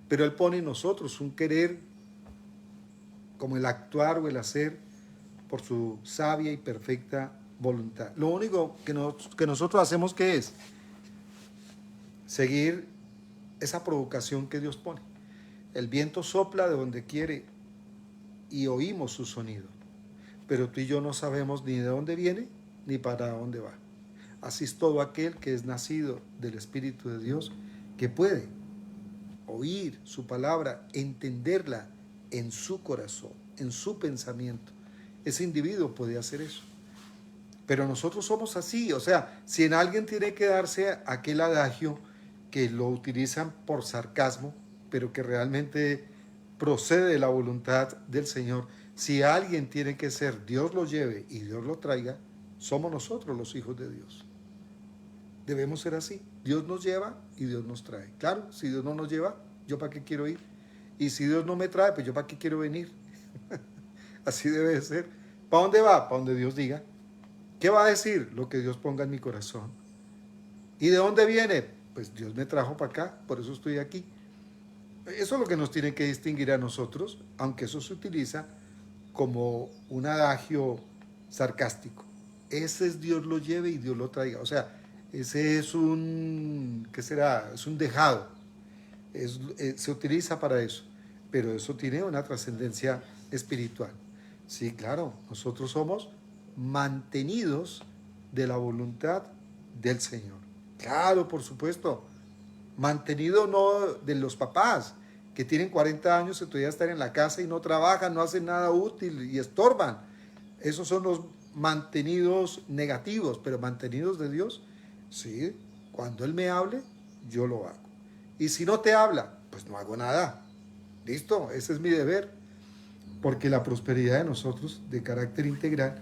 pero Él pone en nosotros un querer, como el actuar o el hacer, por su sabia y perfecta voluntad. Lo único que nosotros hacemos, ¿qué es? Seguir esa provocación que Dios pone. El viento sopla de donde quiere y oímos su sonido, pero tú y yo no sabemos ni de dónde viene ni para dónde va. Así es todo aquel que es nacido del Espíritu de Dios, que puede oír su palabra, entenderla en su corazón, en su pensamiento. Ese individuo puede hacer eso. Pero nosotros somos así, o sea, si en alguien tiene que darse aquel adagio que lo utilizan por sarcasmo, pero que realmente procede de la voluntad del Señor, si alguien tiene que ser, Dios lo lleve y Dios lo traiga, somos nosotros los hijos de Dios. Debemos ser así. Dios nos lleva y Dios nos trae. Claro, si Dios no nos lleva, ¿yo para qué quiero ir? Y si Dios no me trae, pues ¿yo para qué quiero venir? Así debe de ser. ¿Para dónde va? Para donde Dios diga. ¿Qué va a decir? Lo que Dios ponga en mi corazón. ¿Y de dónde viene? Pues Dios me trajo para acá, por eso estoy aquí. Eso es lo que nos tiene que distinguir a nosotros, aunque eso se utiliza como un adagio sarcástico. Ese es Dios lo lleve y Dios lo traiga. O sea, ese es un, ¿qué será? Es un dejado. Se utiliza para eso, pero eso tiene una trascendencia espiritual. Sí, claro, nosotros somos mantenidos de la voluntad del Señor. Claro, por supuesto, mantenido no de los papás que tienen 40 años y todavía están en la casa y no trabajan, no hacen nada útil y estorban. Esos son los mantenidos negativos, pero mantenidos de Dios, sí, cuando Él me hable, yo lo hago. Y si no te habla, pues no hago nada. Listo, ese es mi deber. Porque la prosperidad de nosotros, de carácter integral,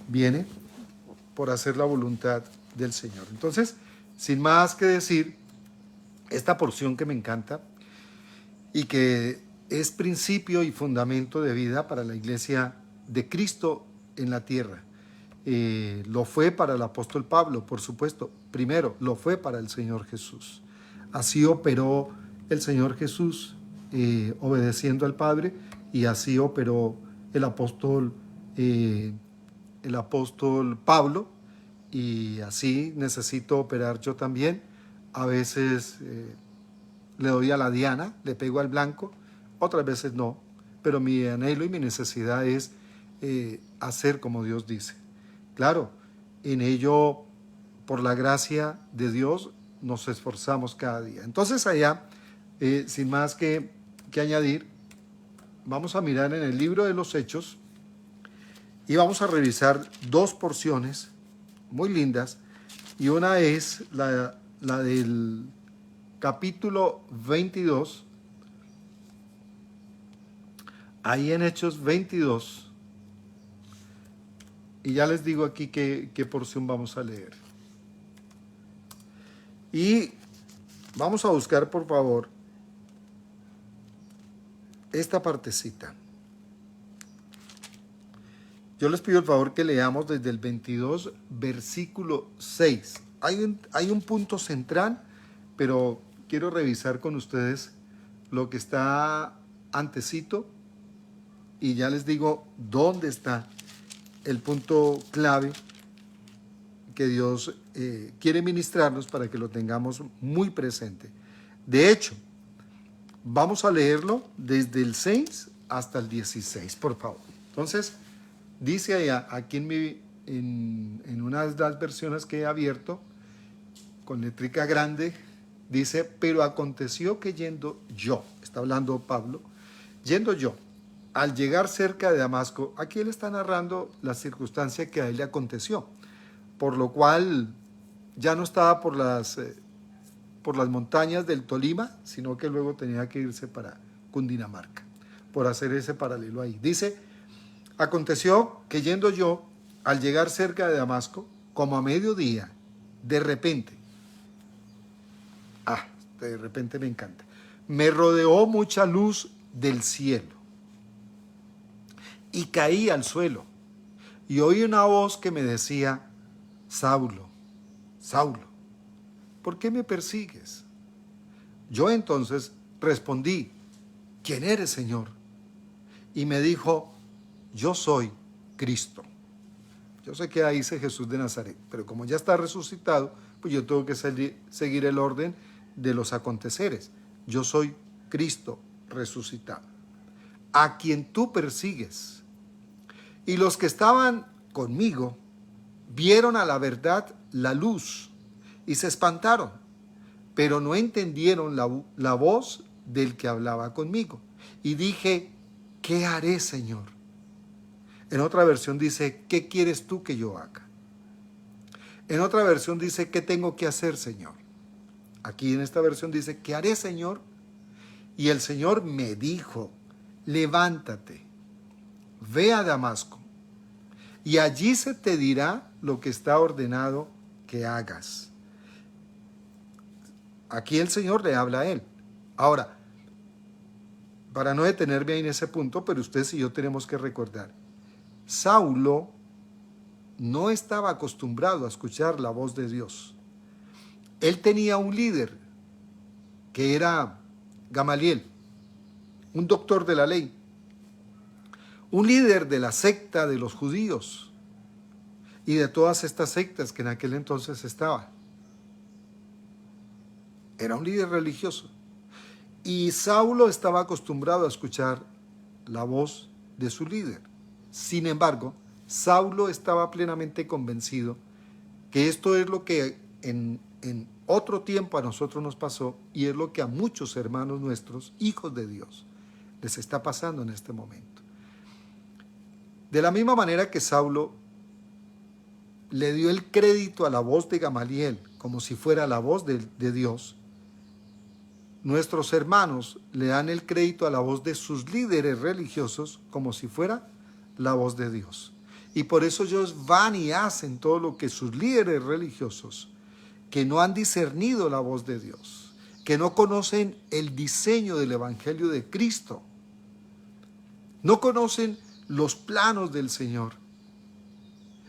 viene por hacer la voluntad del Señor. Entonces, sin más que decir, esta porción que me encanta y que es principio y fundamento de vida para la iglesia de Cristo en la tierra. Lo fue para el apóstol Pablo, por supuesto. Primero, lo fue para el Señor Jesús. Así operó el Señor Jesús, obedeciendo al Padre, y así operó el apóstol Pablo, y así necesito operar yo también. A veces le doy a la diana, le pego al blanco, otras veces no, pero mi anhelo y mi necesidad es hacer como Dios dice. Claro, en ello, por la gracia de Dios, nos esforzamos cada día. Entonces allá, sin más que añadir, vamos a mirar en el libro de los Hechos y vamos a revisar dos porciones muy lindas, y una es la del capítulo 22, ahí en Hechos 22, y ya les digo aquí qué porción vamos a leer. Y vamos a buscar, por favor, esta partecita. Yo les pido el favor que leamos desde el 22, versículo 6. Hay un punto central, pero quiero revisar con ustedes lo que está antecito y ya les digo dónde está el punto clave que Dios quiere ministrarnos para que lo tengamos muy presente. De hecho, vamos a leerlo desde el 6 hasta el 16, por favor. Entonces, dice allá, aquí en una de las versiones que he abierto, con letrica grande, dice, pero aconteció que yendo yo, está hablando Pablo, yendo yo, al llegar cerca de Damasco, aquí él está narrando la circunstancia que a él le aconteció, por lo cual ya no estaba por las montañas del Tolima, sino que luego tenía que irse para Cundinamarca, por hacer ese paralelo ahí. Dice, aconteció que yendo yo, al llegar cerca de Damasco, como a mediodía, de repente me encanta, me rodeó mucha luz del cielo y caí al suelo y oí una voz que me decía, Saulo, Saulo, ¿por qué me persigues? Yo entonces respondí, ¿quién eres, Señor? Y me dijo, yo soy Cristo. Yo sé que ahí dice Jesús de Nazaret, pero como ya está resucitado, pues yo tengo que seguir el orden de los aconteceres. Yo soy Cristo resucitado, a quien tú persigues. Y los que estaban conmigo vieron a la verdad la luz y se espantaron, pero no entendieron la voz del que hablaba conmigo. Y dije, ¿qué haré, Señor? En otra versión dice, ¿qué quieres tú que yo haga? En otra versión dice, ¿qué tengo que hacer, Señor? Aquí en esta versión dice, ¿qué haré, Señor? Y el Señor me dijo, levántate, ve a Damasco, y allí se te dirá lo que está ordenado que hagas. Aquí el Señor le habla a él. Ahora, para no detenerme ahí en ese punto, pero ustedes y yo tenemos que recordar, Saulo no estaba acostumbrado a escuchar la voz de Dios. él tenía un líder que era Gamaliel, un doctor de la ley, un líder de la secta de los judíos y de todas estas sectas que en aquel entonces estaba. Era un líder religioso. Y Saulo estaba acostumbrado a escuchar la voz de su líder. Sin embargo, Saulo estaba plenamente convencido que esto es lo que en otro tiempo a nosotros nos pasó y es lo que a muchos hermanos nuestros, hijos de Dios, les está pasando en este momento. De la misma manera que Saulo le dio el crédito a la voz de Gamaliel como si fuera la voz de Dios, nuestros hermanos le dan el crédito a la voz de sus líderes religiosos como si fuera la voz de Dios. Y por eso ellos van y hacen todo lo que sus líderes religiosos, que no han discernido la voz de Dios, que no conocen el diseño del Evangelio de Cristo, no conocen los planos del Señor,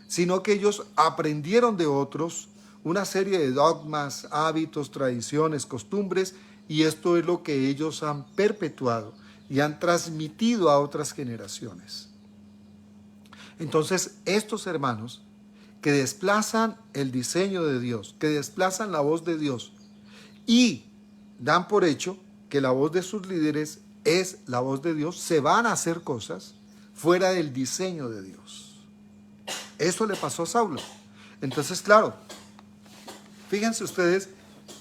sino que ellos aprendieron de otros una serie de dogmas, hábitos, tradiciones, costumbres, y esto es lo que ellos han perpetuado y han transmitido a otras generaciones. Entonces, estos hermanos que desplazan el diseño de Dios, que desplazan la voz de Dios y dan por hecho que la voz de sus líderes es la voz de Dios, se van a hacer cosas fuera del diseño de Dios. Eso le pasó a Saulo. Entonces, claro, fíjense ustedes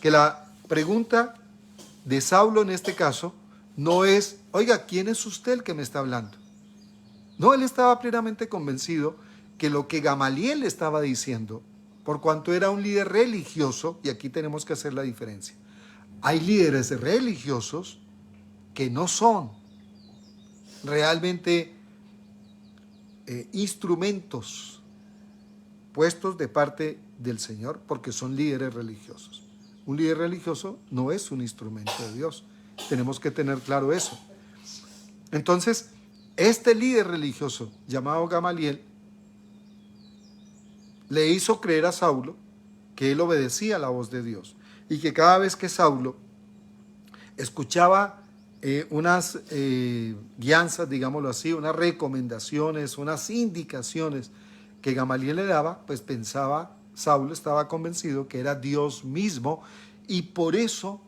que la pregunta de Saulo en este caso no es, oiga, ¿quién es usted el que me está hablando? No, él estaba plenamente convencido que lo que Gamaliel le estaba diciendo, por cuanto era un líder religioso, y aquí tenemos que hacer la diferencia, hay líderes religiosos que no son realmente instrumentos puestos de parte del Señor, porque son líderes religiosos. Un líder religioso no es un instrumento de Dios. Tenemos que tener claro eso. Entonces, este líder religioso llamado Gamaliel le hizo creer a Saulo que él obedecía la voz de Dios y que cada vez que Saulo escuchaba unas guianzas, digámoslo así, unas recomendaciones, unas indicaciones que Gamaliel le daba, pues pensaba, Saulo estaba convencido que era Dios mismo, y por eso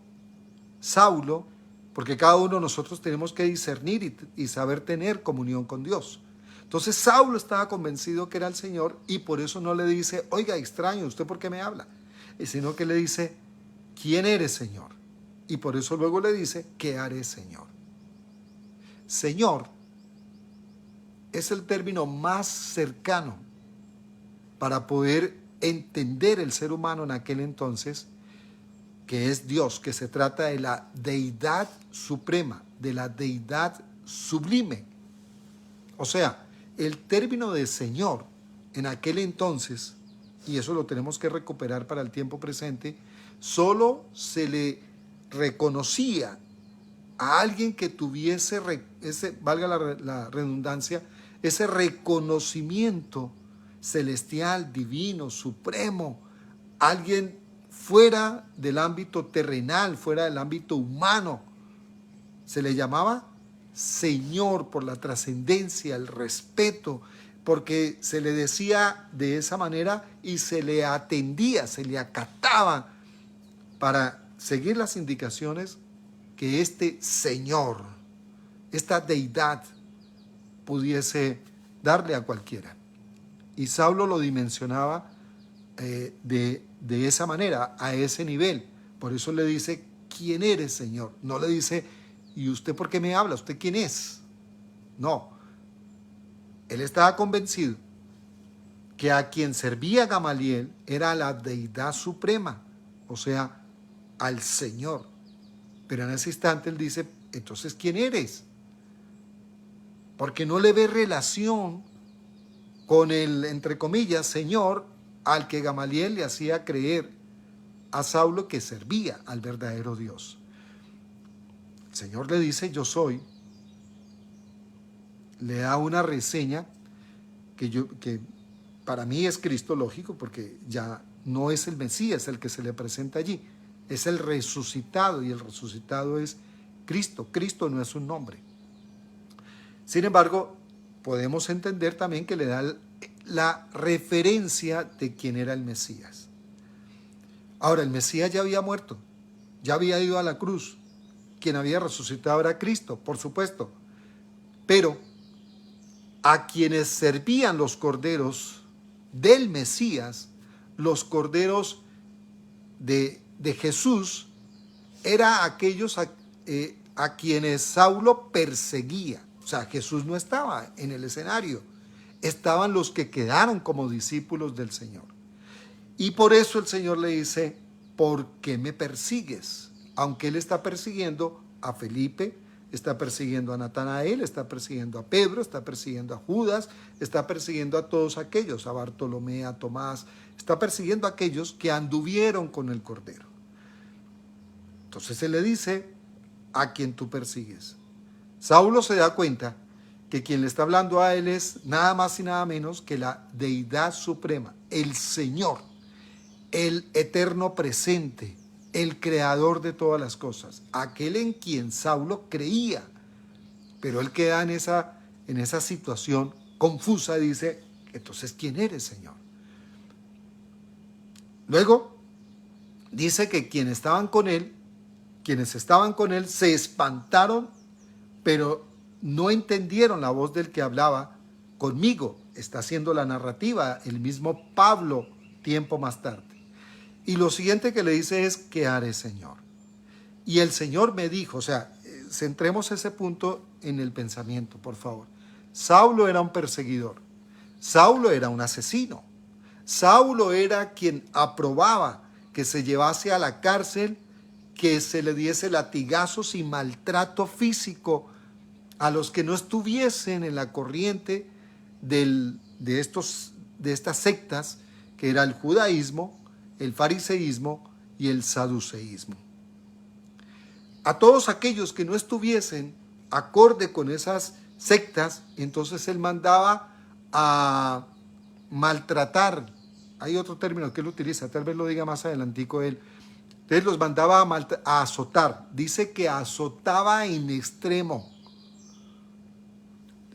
Saulo, porque cada uno de nosotros tenemos que discernir y saber tener comunión con Dios. Entonces Saulo estaba convencido que era el Señor y por eso no le dice, oiga, extraño, ¿usted por qué me habla? Sino que le dice, ¿quién eres, Señor? Y por eso luego le dice, ¿qué haré, Señor? Señor es el término más cercano para poder entender el ser humano en aquel entonces, que es Dios, que se trata de la deidad suprema, de la deidad sublime. O sea, el término de Señor en aquel entonces, y eso lo tenemos que recuperar para el tiempo presente, solo se le reconocía a alguien que tuviese, valga la redundancia, ese reconocimiento celestial, divino, supremo, alguien fuera del ámbito terrenal, fuera del ámbito humano. Se le llamaba Señor por la trascendencia, el respeto, porque se le decía de esa manera y se le atendía, se le acataba para seguir las indicaciones que este Señor, esta deidad, pudiese darle a cualquiera. Y Saulo lo dimensionaba de esa manera, a ese nivel. Por eso le dice, ¿quién eres, Señor? No le dice, ¿y usted por qué me habla? ¿Usted quién es? No. Él estaba convencido que a quien servía Gamaliel era la deidad suprema, o sea, al Señor. Pero en ese instante él dice, entonces, ¿quién eres? Porque no le ve relación con el, entre comillas, Señor al que Gamaliel le hacía creer a Saulo que servía al verdadero Dios. El Señor le dice, yo soy. Le da una reseña que para mí es cristológico, porque ya no es el Mesías el que se le presenta allí, es el resucitado, y el resucitado es Cristo. Cristo no es un nombre. Sin embargo, podemos entender también que le da la referencia de quién era el Mesías. Ahora, el Mesías ya había muerto, ya había ido a la cruz. Quien había resucitado era Cristo, por supuesto. Pero a quienes servían los corderos del Mesías, los corderos de Jesús, era aquellos a quienes Saulo perseguía. O sea, Jesús no estaba en el escenario, estaban los que quedaron como discípulos del Señor. Y por eso el Señor le dice, ¿por qué me persigues? Aunque él está persiguiendo a Felipe, está persiguiendo a Natanael, está persiguiendo a Pedro, está persiguiendo a Judas, está persiguiendo a todos aquellos, a Bartolomé, a Tomás, está persiguiendo a aquellos que anduvieron con el Cordero. Entonces se le dice, a quien tú persigues. Saulo se da cuenta que quien le está hablando a él es nada más y nada menos que la deidad suprema, el Señor, el eterno presente, el creador de todas las cosas, aquel en quien Saulo creía. Pero él queda en esa situación confusa, dice, entonces, ¿quién eres, Señor? Luego dice que quienes estaban con él se espantaron, pero no entendieron la voz del que hablaba conmigo. Está haciendo la narrativa el mismo Pablo tiempo más tarde. Y lo siguiente que le dice es, ¿qué haré, Señor? Y el Señor me dijo, o sea, centremos ese punto en el pensamiento, por favor. Saulo era un perseguidor. Saulo era un asesino. Saulo era quien aprobaba que se llevase a la cárcel, que se le diese latigazos y maltrato físico a los que no estuviesen en la corriente de estas sectas, que era el judaísmo, el fariseísmo y el saduceísmo. A todos aquellos que no estuviesen acorde con esas sectas, entonces él mandaba a maltratar. Hay otro término que él utiliza, tal vez lo diga más adelantico él. Entonces los mandaba a azotar. Dice que azotaba en extremo.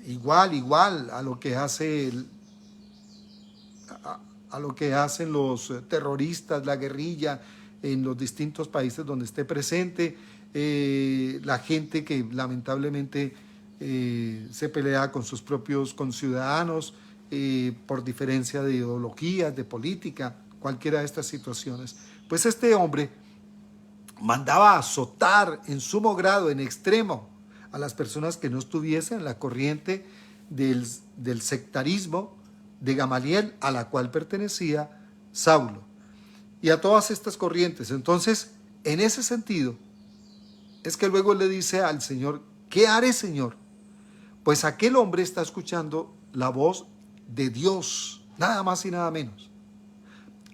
Igual a lo que hacen los terroristas, la guerrilla en los distintos países donde esté presente, la gente que lamentablemente se pelea con sus propios conciudadanos por diferencia de ideologías, de política, cualquiera de estas situaciones. Pues este hombre mandaba azotar en sumo grado, en extremo, a las personas que no estuviesen en la corriente del sectarismo de Gamaliel, a la cual pertenecía Saulo, y a todas estas corrientes. Entonces, en ese sentido, es que luego le dice al Señor, ¿qué haré, Señor? Pues aquel hombre está escuchando la voz de Dios, nada más y nada menos.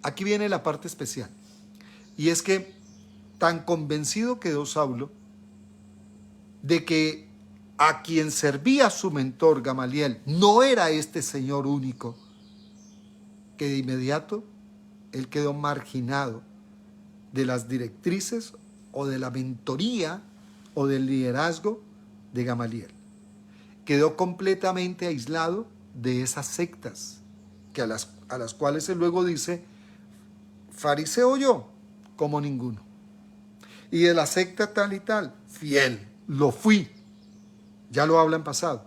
Aquí viene la parte especial, y es que tan convencido quedó Saulo de que a quien servía su mentor Gamaliel no era este Señor único, que de inmediato él quedó marginado de las directrices o de la mentoría o del liderazgo de Gamaliel. Quedó completamente aislado de esas sectas que a las cuales él luego dice, fariseo yo como ninguno. Y de la secta tal y tal, fiel, lo fui. Ya lo habla en pasado.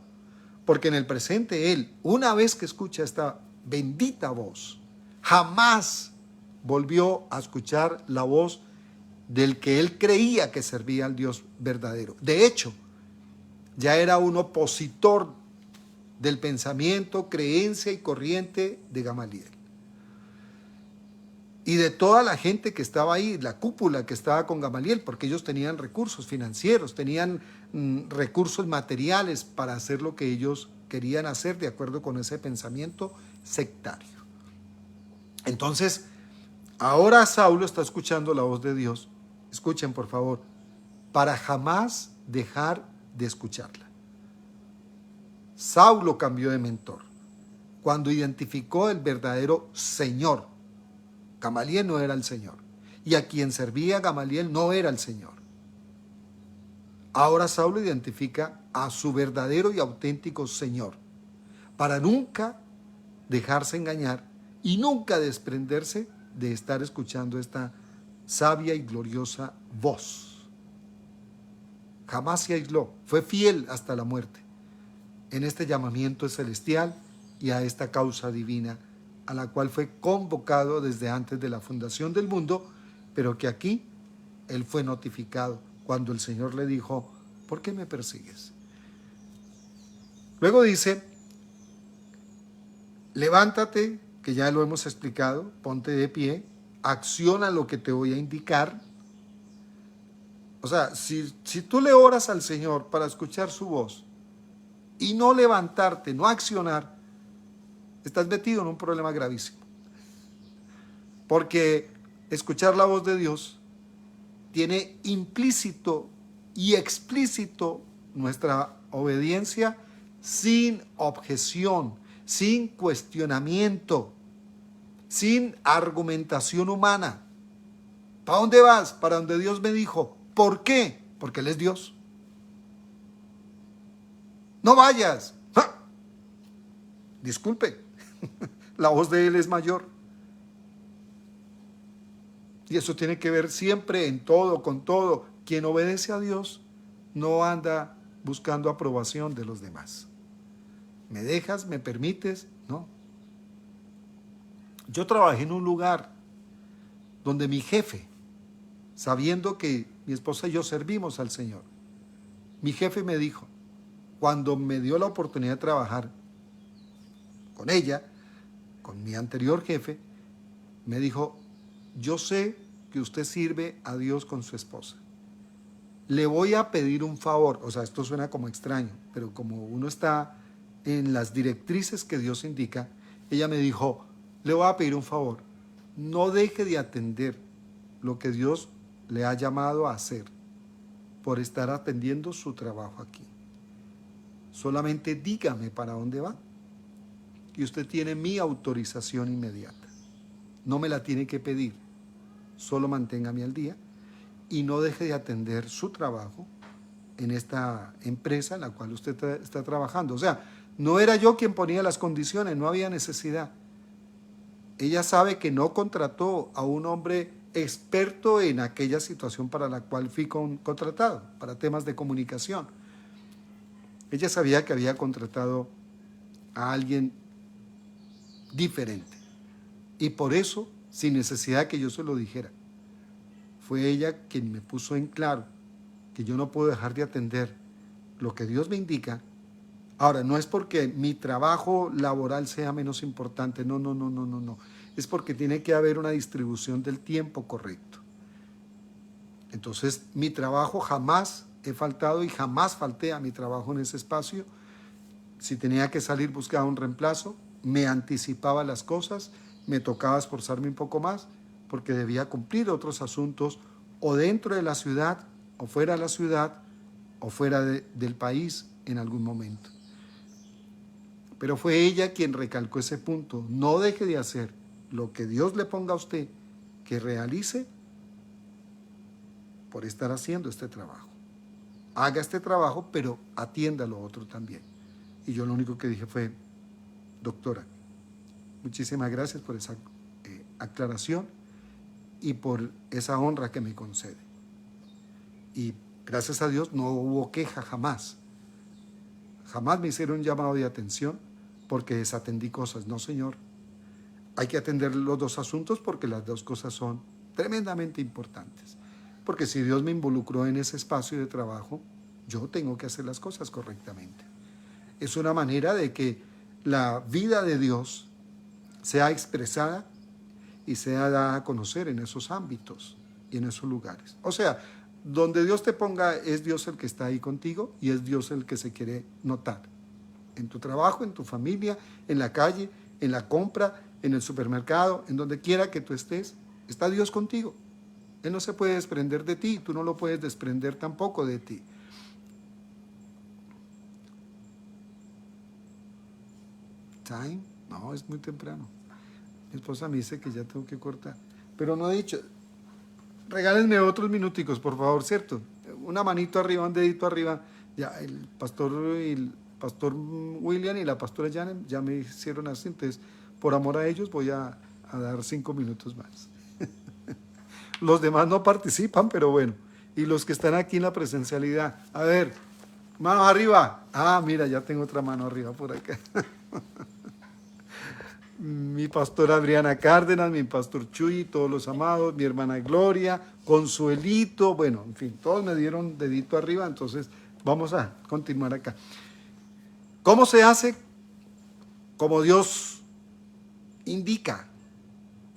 Porque en el presente él, una vez que escucha esta bendita voz, jamás volvió a escuchar la voz del que él creía que servía al Dios verdadero. De hecho, ya era un opositor del pensamiento, creencia y corriente de Gamaliel. Y de toda la gente que estaba ahí, la cúpula que estaba con Gamaliel, porque ellos tenían recursos financieros, tenían recursos materiales para hacer lo que ellos querían hacer de acuerdo con ese pensamiento sectario. Entonces, ahora Saulo está escuchando la voz de Dios. Escuchen, por favor, para jamás dejar de escucharla. Saulo cambió de mentor cuando identificó el verdadero Señor, Gamaliel no era el Señor. Y a quien servía Gamaliel no era el Señor. Ahora Saulo identifica a su verdadero y auténtico Señor, para nunca dejarse engañar y nunca desprenderse de estar escuchando esta sabia y gloriosa voz. Jamás se aisló, fue fiel hasta la muerte en este llamamiento celestial y a esta causa divina a la cual fue convocado desde antes de la fundación del mundo, pero que aquí él fue notificado cuando el Señor le dijo: ¿por qué me persigues? Luego dice: levántate, que ya lo hemos explicado, ponte de pie, acciona lo que te voy a indicar. O sea, si tú le oras al Señor para escuchar su voz y no levantarte, no accionar, estás metido en un problema gravísimo. Porque escuchar la voz de Dios tiene implícito y explícito nuestra obediencia sin objeción, sin cuestionamiento, sin argumentación humana. ¿Para dónde vas? Para donde Dios me dijo. ¿Por qué? Porque Él es Dios. No vayas. ¡Ja! Disculpe, la voz de Él es mayor. Y eso tiene que ver siempre en todo, con todo. Quien obedece a Dios no anda buscando aprobación de los demás. ¿Me dejas? ¿Me permites? No. Yo trabajé en un lugar donde mi jefe, sabiendo que mi esposa y yo servimos al Señor, mi jefe me dijo, cuando me dio la oportunidad de trabajar con ella, con mi anterior jefe, me dijo: yo sé que usted sirve a Dios con su esposa. Le voy a pedir un favor. O sea, esto suena como extraño, pero como uno está en las directrices que Dios indica, ella me dijo: le voy a pedir un favor. No deje de atender lo que Dios le ha llamado a hacer por estar atendiendo su trabajo aquí. Solamente dígame para dónde va y usted tiene mi autorización inmediata. No me la tiene que pedir. Solo manténgame al día y no deje de atender su trabajo en esta empresa en la cual usted está trabajando. O sea, no era yo quien ponía las condiciones, no había necesidad. Ella sabe que no contrató a un hombre experto en aquella situación para la cual fui contratado, para temas de comunicación. Ella sabía que había contratado a alguien diferente. Y por eso, sin necesidad que yo se lo dijera, fue ella quien me puso en claro que yo no puedo dejar de atender lo que Dios me indica. Ahora, no es porque mi trabajo laboral sea menos importante, no. Es porque tiene que haber una distribución del tiempo correcto. Entonces, mi trabajo jamás he faltado y jamás falté a mi trabajo en ese espacio. Si tenía que salir, buscaba un reemplazo, me anticipaba las cosas, me tocaba esforzarme un poco más porque debía cumplir otros asuntos o dentro de la ciudad o fuera de la ciudad o fuera del país en algún momento. Pero fue ella quien recalcó ese punto: no deje de hacer lo que Dios le ponga a usted que realice por estar haciendo este trabajo. Haga este trabajo, pero atienda lo otro también. Y yo lo único que dije fue: doctora, muchísimas gracias por esa aclaración y por esa honra que me concede. Y gracias a Dios no hubo queja jamás. Jamás me hicieron un llamado de atención porque desatendí cosas. No, señor. Hay que atender los dos asuntos porque las dos cosas son tremendamente importantes. Porque si Dios me involucró en ese espacio de trabajo, yo tengo que hacer las cosas correctamente. Es una manera de que la vida de Dios sea expresada y sea dada a conocer en esos ámbitos y en esos lugares. O sea, donde Dios te ponga, es Dios el que está ahí contigo y es Dios el que se quiere notar. En tu trabajo, en tu familia, en la calle, en la compra, en el supermercado, en donde quiera que tú estés, está Dios contigo. Él no se puede desprender de ti, tú no lo puedes desprender tampoco de ti. ¿Time? No, es muy temprano. Mi esposa me dice que ya tengo que cortar. pero no he dicho. Regálenme otros minuticos, por favor, ¿cierto? Una manito arriba, un dedito arriba. Ya el pastor William y la pastora Janet ya me hicieron así, entonces por amor a ellos voy a dar 5 minutos más. Los demás no participan, pero bueno. Y los que están aquí en la presencialidad, a ver, manos arriba. Ah, mira, ya tengo otra mano arriba por acá. Mi pastora Adriana Cárdenas, mi pastor Chuy, todos los amados, mi hermana Gloria, Consuelito, bueno, en fin, todos me dieron dedito arriba, entonces vamos a continuar acá. ¿Cómo se hace? Como Dios indica.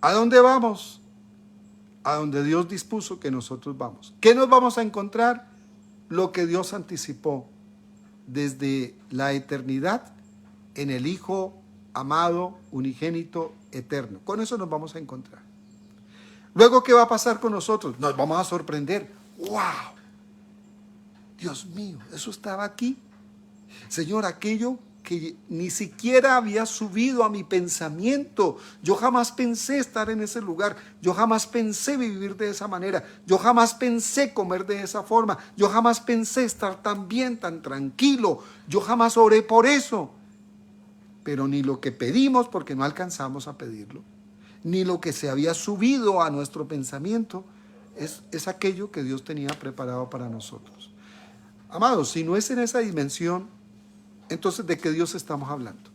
¿A dónde vamos? A donde Dios dispuso que nosotros vamos. ¿Qué nos vamos a encontrar? Lo que Dios anticipó desde la eternidad en el Hijo amado, unigénito, eterno. Con eso nos vamos a encontrar. Luego, ¿qué va a pasar con nosotros? Nos vamos a sorprender. ¡Wow! Dios mío, eso estaba aquí. Señor, aquello que ni siquiera había subido a mi pensamiento. Yo jamás pensé estar en ese lugar. Yo jamás pensé vivir de esa manera. Yo jamás pensé comer de esa forma. Yo jamás pensé estar tan bien, tan tranquilo. Yo jamás oré por eso. Pero ni lo que pedimos, porque no alcanzamos a pedirlo, ni lo que se había subido a nuestro pensamiento, es aquello que Dios tenía preparado para nosotros. Amados, si no es en esa dimensión, entonces ¿de qué Dios estamos hablando?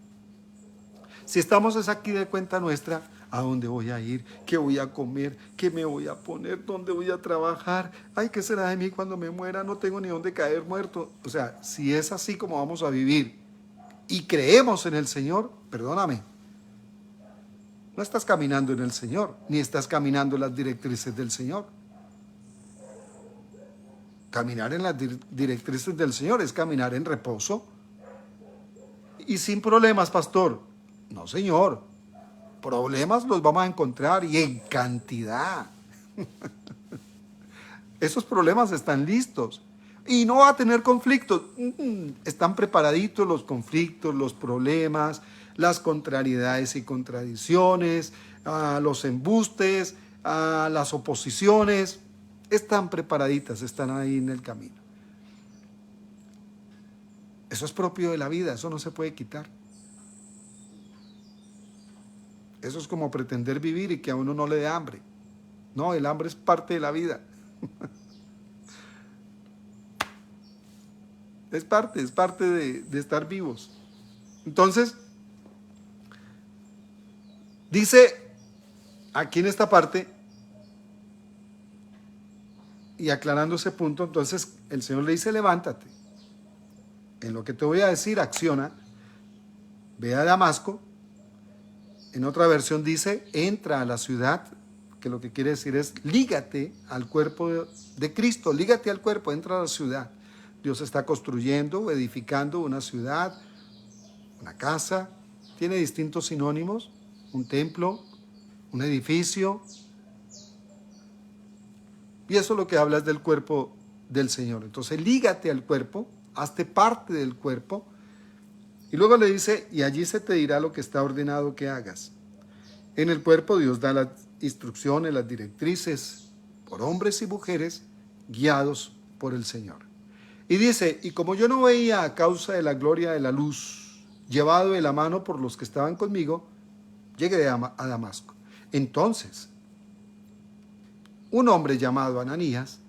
Si estamos es aquí de cuenta nuestra, ¿a dónde voy a ir? ¿Qué voy a comer? ¿Qué me voy a poner? ¿Dónde voy a trabajar? Ay, ¿qué será de mí cuando me muera? No tengo ni dónde caer muerto. O sea, si es así como vamos a vivir y creemos en el Señor, perdóname, no estás caminando en el Señor, ni estás caminando en las directrices del Señor. Caminar en las directrices del Señor es caminar en reposo y sin problemas, pastor. No, Señor, problemas los vamos a encontrar y en cantidad. Esos problemas están listos. Y no va a tener conflictos. Están preparaditos los conflictos, los problemas, las contrariedades y contradicciones, los embustes, las oposiciones. Están preparaditas, están ahí en el camino. Eso es propio de la vida, eso no se puede quitar. Eso es como pretender vivir y que a uno no le dé hambre. No, el hambre es parte de la vida. Es parte de estar vivos. Entonces, dice aquí en esta parte, y aclarando ese punto, entonces el Señor le dice, levántate. En lo que te voy a decir, acciona. Ve a Damasco. En otra versión dice, entra a la ciudad, que lo que quiere decir es, lígate al cuerpo de Cristo, lígate al cuerpo, entra a la ciudad. Dios está construyendo, edificando una ciudad, una casa, tiene distintos sinónimos, un templo, un edificio. Y eso lo que habla es del cuerpo del Señor. Entonces, lígate al cuerpo, hazte parte del cuerpo. Y luego le dice, y allí se te dirá lo que está ordenado que hagas. En el cuerpo Dios da las instrucciones, las directrices, por hombres y mujeres, guiados por el Señor. Y dice, y como yo no veía a causa de la gloria de la luz, llevado de la mano por los que estaban conmigo, llegué a Damasco. Entonces, un hombre llamado Ananías,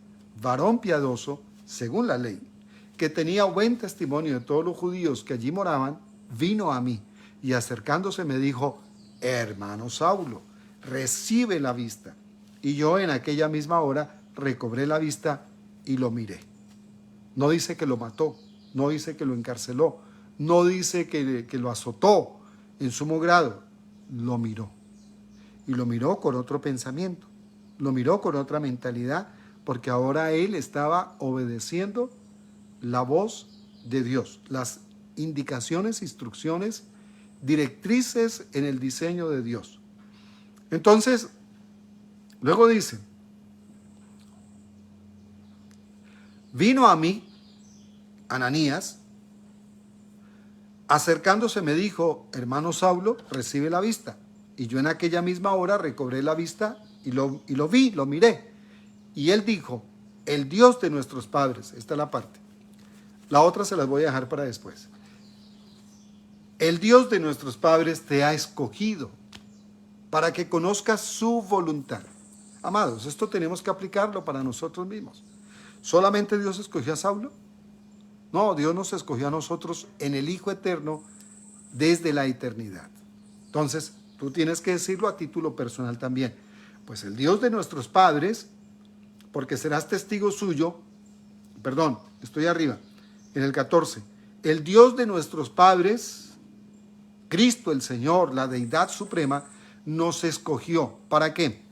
varón piadoso, según la ley, que tenía buen testimonio de todos los judíos que allí moraban, vino a mí y acercándose me dijo, hermano Saulo, recibe la vista. Y yo en aquella misma hora recobré la vista y lo miré. No dice que lo mató, no dice que lo encarceló, no dice que lo azotó en sumo grado, lo miró. Y lo miró con otro pensamiento, lo miró con otra mentalidad, porque ahora él estaba obedeciendo la voz de Dios, las indicaciones, instrucciones, directrices en el diseño de Dios. Entonces, luego dice, vino a mí, Ananías, acercándose me dijo, hermano Saulo, recibe la vista. Y yo en aquella misma hora recobré la vista y lo vi, lo miré. Y él dijo, el Dios de nuestros padres, esta es la parte. La otra se las voy a dejar para después. El Dios de nuestros padres te ha escogido para que conozcas su voluntad. Amados, esto tenemos que aplicarlo para nosotros mismos. ¿Solamente Dios escogió a Saulo? No, Dios nos escogió a nosotros en el Hijo Eterno desde la eternidad. Entonces, tú tienes que decirlo a título personal también. Pues el Dios de nuestros padres, porque serás testigo suyo, perdón, estoy arriba, en el 14. El Dios de nuestros padres, Cristo el Señor, la deidad suprema, nos escogió. ¿Para qué?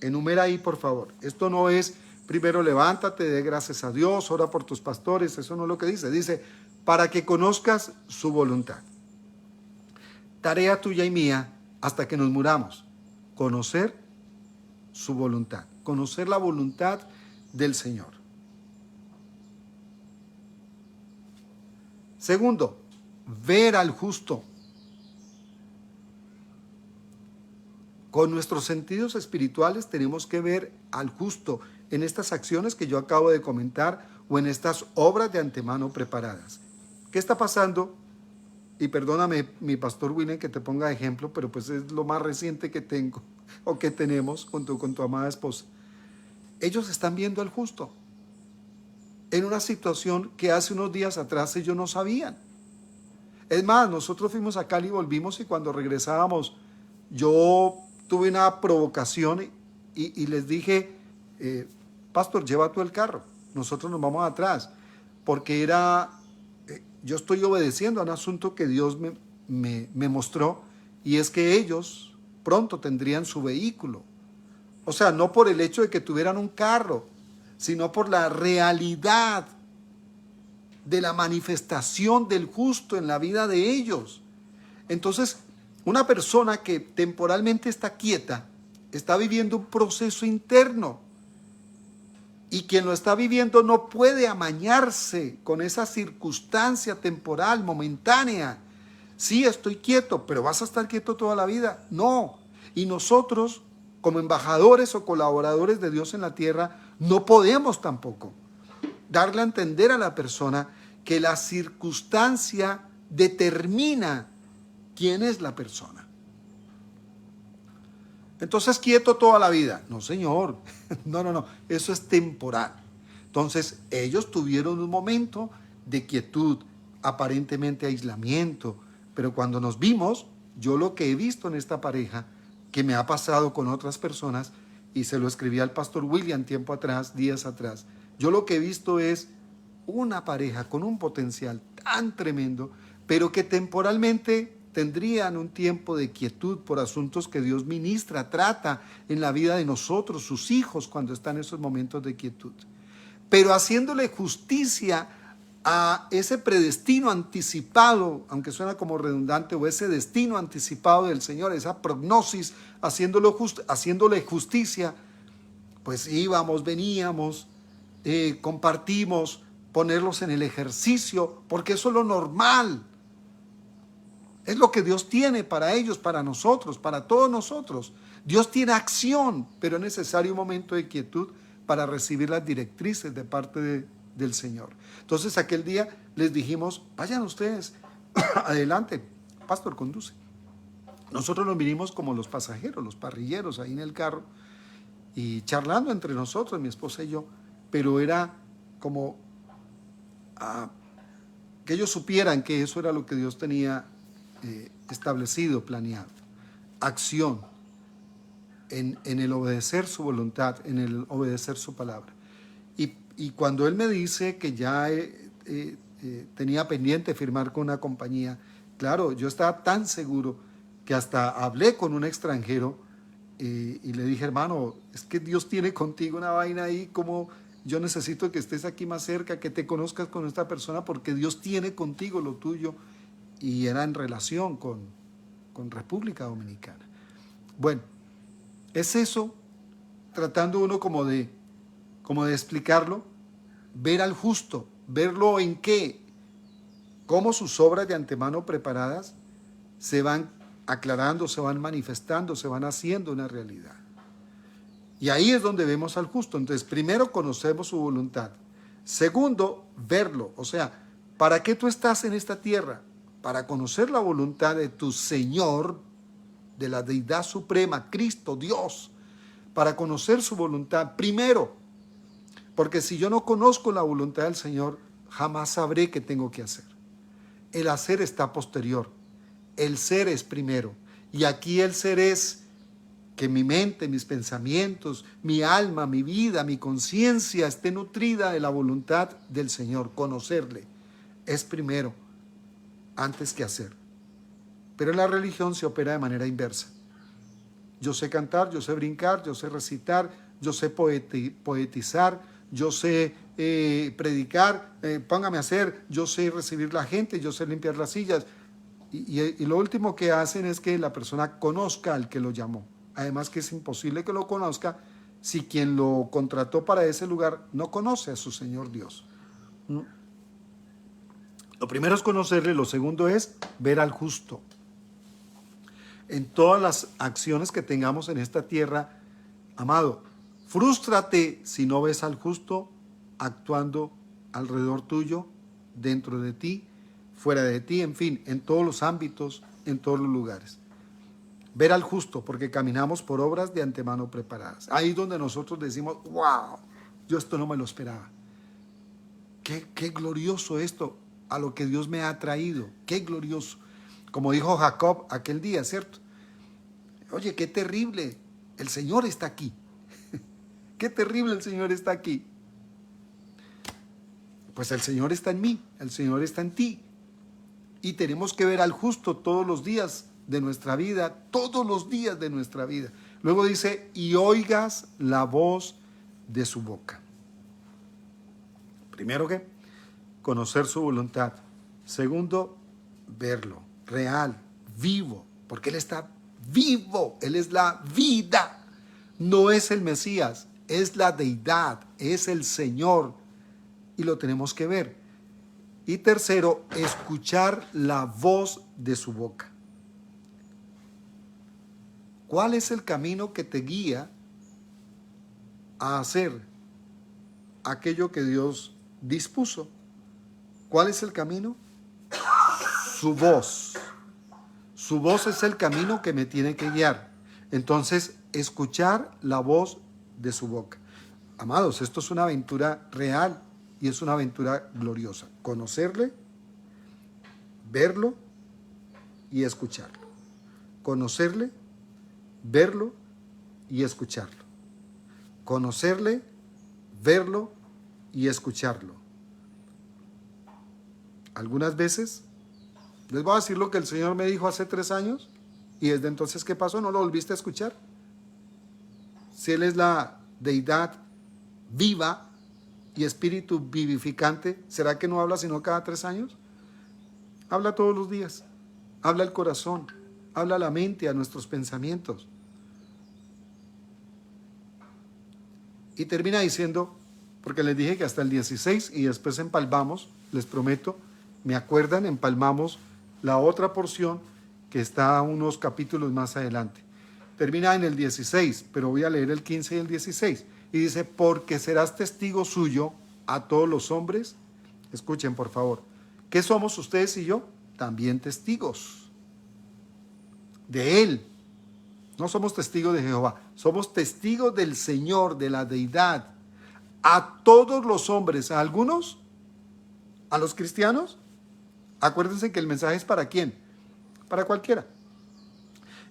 Enumera ahí, por favor. Esto no es, primero levántate, dé gracias a Dios, ora por tus pastores, eso no es lo que dice. Dice, para que conozcas su voluntad. Tarea tuya y mía, hasta que nos muramos, conocer su voluntad, conocer la voluntad del Señor. Segundo, ver al justo. Con nuestros sentidos espirituales tenemos que ver al justo en estas acciones que yo acabo de comentar o en estas obras de antemano preparadas. ¿Qué está pasando? Y perdóname, mi pastor William, que te ponga de ejemplo, pero pues es lo más reciente que tengo o que tenemos con tu amada esposa. Ellos están viendo al justo en una situación que hace unos días atrás ellos no sabían. Es más, nosotros fuimos a Cali y volvimos, y cuando regresábamos yo tuve una provocación y les dije, pastor, lleva tú el carro, nosotros nos vamos atrás, porque yo estoy obedeciendo a un asunto que Dios me mostró, y es que ellos pronto tendrían su vehículo. O sea, no por el hecho de que tuvieran un carro, sino por la realidad de la manifestación del justo en la vida de ellos. Entonces, una persona que temporalmente está quieta, está viviendo un proceso interno, y quien lo está viviendo no puede amañarse con esa circunstancia temporal, momentánea. Sí, estoy quieto, pero ¿vas a estar quieto toda la vida? No. Y nosotros, como embajadores o colaboradores de Dios en la tierra, no podemos tampoco darle a entender a la persona que la circunstancia determina quién es la persona. Entonces, quieto toda la vida. No, señor. No. Eso es temporal. Entonces, ellos tuvieron un momento de quietud, aparentemente aislamiento, pero cuando nos vimos, yo lo que he visto en esta pareja, que me ha pasado con otras personas, y se lo escribí al pastor William tiempo atrás, días atrás, yo lo que he visto es una pareja con un potencial tan tremendo, pero que temporalmente tendrían un tiempo de quietud por asuntos que Dios ministra, trata en la vida de nosotros, sus hijos, cuando están en esos momentos de quietud. Pero haciéndole justicia a ese predestino anticipado, aunque suena como redundante, o ese destino anticipado del Señor, esa prognosis, haciéndole justicia, pues íbamos, veníamos, compartimos, ponerlos en el ejercicio, porque eso es lo normal. Es lo que Dios tiene para ellos, para nosotros, para todos nosotros. Dios tiene acción, pero es necesario un momento de quietud para recibir las directrices de parte del Señor. Entonces, aquel día les dijimos, vayan ustedes, adelante, pastor, conduce. Nosotros nos vinimos como los pasajeros, los parrilleros ahí en el carro, y charlando entre nosotros, mi esposa y yo, pero era como que ellos supieran que eso era lo que Dios tenía establecido, planeado. Acción en el obedecer su voluntad, en el obedecer su palabra. Y cuando él me dice que ya tenía pendiente firmar con una compañía, claro, yo estaba tan seguro que hasta hablé con un extranjero y le dije, hermano, es que Dios tiene contigo una vaina ahí, como yo necesito que estés aquí más cerca, que te conozcas con esta persona, porque Dios tiene contigo lo tuyo. Y era en relación con República Dominicana. Bueno, es eso, tratando uno como de explicarlo, ver al justo, verlo en qué, cómo sus obras de antemano preparadas se van aclarando, se van manifestando, se van haciendo una realidad. Y ahí es donde vemos al justo. Entonces, primero conocemos su voluntad. Segundo, verlo. O sea, ¿para qué tú estás en esta tierra? Para conocer la voluntad de tu Señor, de la deidad suprema, Cristo, Dios. Para conocer su voluntad primero. Porque si yo no conozco la voluntad del Señor, jamás sabré qué tengo que hacer. El hacer está posterior. El ser es primero. Y aquí el ser es que mi mente, mis pensamientos, mi alma, mi vida, mi conciencia esté nutrida de la voluntad del Señor. Conocerle es primero, antes que hacer. Pero en la religión se opera de manera inversa. Yo sé cantar, yo sé brincar, yo sé recitar, yo sé poetizar, yo sé predicar, póngame a hacer, yo sé recibir la gente, yo sé limpiar las sillas. Y lo último que hacen es que la persona conozca al que lo llamó. Además que es imposible que lo conozca si quien lo contrató para ese lugar no conoce a su Señor Dios. Lo primero es conocerle, lo segundo es ver al justo. En todas las acciones que tengamos en esta tierra, amado, frústrate si no ves al justo actuando alrededor tuyo, dentro de ti, fuera de ti, en fin, en todos los ámbitos, en todos los lugares. Ver al justo, porque caminamos por obras de antemano preparadas. Ahí es donde nosotros decimos, wow, yo esto no me lo esperaba. Qué glorioso esto, a lo que Dios me ha traído, qué glorioso. Como dijo Jacob aquel día, ¿cierto? Oye, qué terrible, el Señor está aquí. Qué terrible, el Señor está aquí. Pues el Señor está en mí, el Señor está en ti. Y tenemos que ver al justo todos los días de nuestra vida, todos los días de nuestra vida. Luego dice, y oigas la voz de su boca. Primero, ¿qué? Conocer su voluntad. Segundo, verlo, real, vivo, porque Él está vivo, Él es la vida. No es el Mesías, es la deidad, es el Señor, y lo tenemos que ver. Y tercero, escuchar la voz de su boca. ¿Cuál es el camino que te guía a hacer aquello que Dios dispuso? ¿Cuál es el camino? Su voz. Su voz es el camino que me tiene que guiar. Entonces, escuchar la voz de su boca. Amados, esto es una aventura real y es una aventura gloriosa. Conocerle, verlo y escucharlo. Conocerle, verlo y escucharlo. Conocerle, verlo y escucharlo. Algunas veces, les voy a decir lo que el Señor me dijo hace 3 años, y desde entonces, ¿qué pasó? ¿No lo volviste a escuchar? Si Él es la deidad viva y espíritu vivificante, ¿será que no habla sino cada 3 años? Habla todos los días, habla el corazón, habla a la mente, a nuestros pensamientos. Y termina diciendo, porque les dije que hasta el 16 y después empalmamos, les prometo, me acuerdan, empalmamos la otra porción que está unos capítulos más adelante. Termina en el 16, pero voy a leer el 15 y el 16. Y dice, porque serás testigo suyo a todos los hombres. Escuchen, por favor. ¿Qué somos ustedes y yo? También testigos de Él. No somos testigos de Jehová, somos testigos del Señor, de la deidad. A todos los hombres, a algunos, a los cristianos. Acuérdense que el mensaje es ¿para quién? Para cualquiera.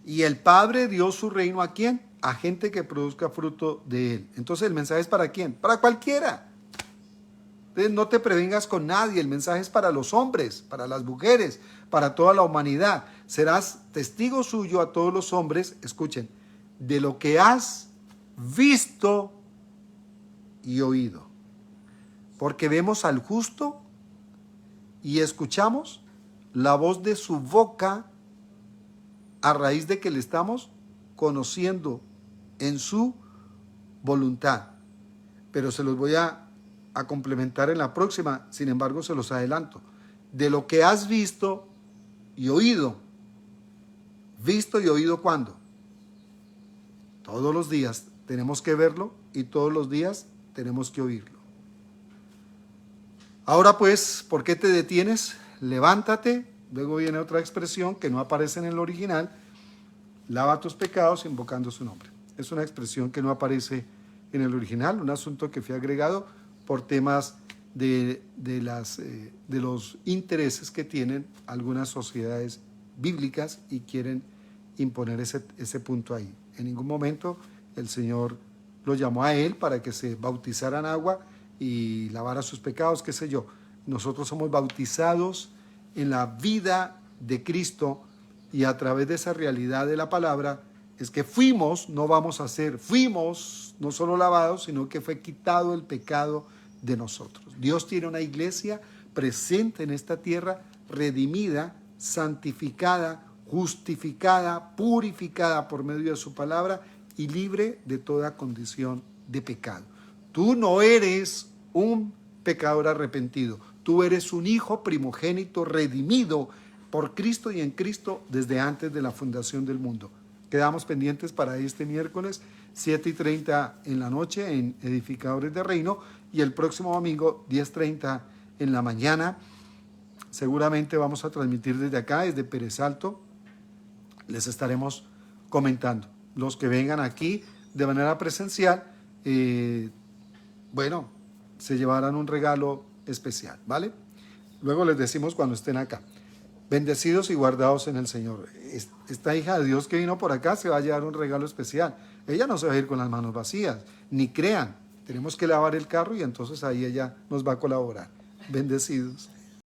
Y el Padre dio su reino ¿a quién? A gente que produzca fruto de Él. Entonces el mensaje es ¿para quién? Para cualquiera. Entonces no te prevengas con nadie, el mensaje es para los hombres, para las mujeres, para toda la humanidad. Serás testigo suyo a todos los hombres, escuchen, de lo que has visto y oído. Porque vemos al justo y escuchamos la voz de su boca a raíz de que le estamos conociendo en su voluntad. Pero se los voy a complementar en la próxima, sin embargo se los adelanto. De lo que has visto y oído. ¿Visto y oído cuándo? Todos los días, tenemos que verlo y todos los días tenemos que oírlo. Ahora pues, ¿por qué te detienes? Levántate. Luego viene otra expresión que no aparece en el original. Lava tus pecados invocando su nombre. Es una expresión que no aparece en el original, un asunto que fue agregado por temas de los intereses que tienen algunas sociedades bíblicas y quieren imponer ese punto ahí. En ningún momento el Señor lo llamó a él para que se bautizara en agua y lavara sus pecados, qué sé yo. Nosotros somos bautizados en la vida de Cristo y a través de esa realidad de la palabra es que fuimos, no vamos a ser, fuimos no solo lavados, sino que fue quitado el pecado de nosotros. Dios tiene una iglesia presente en esta tierra, redimida, santificada, justificada, purificada por medio de su palabra y libre de toda condición de pecado. Tú no eres un pecador arrepentido, tú eres un hijo primogénito redimido por Cristo y en Cristo desde antes de la fundación del mundo. Quedamos pendientes para este miércoles 7:30 en la noche en Edificadores de Reino y el próximo domingo 10:30 en la mañana. Seguramente vamos a transmitir desde acá, desde Pérez Alto. Les estaremos comentando. Los que vengan aquí de manera presencial, se llevarán un regalo especial, ¿vale? Luego les decimos cuando estén acá. Bendecidos y guardados en el Señor. Esta hija de Dios que vino por acá se va a llevar un regalo especial. Ella no se va a ir con las manos vacías, ni crean. Tenemos que lavar el carro y entonces ahí ella nos va a colaborar. Bendecidos.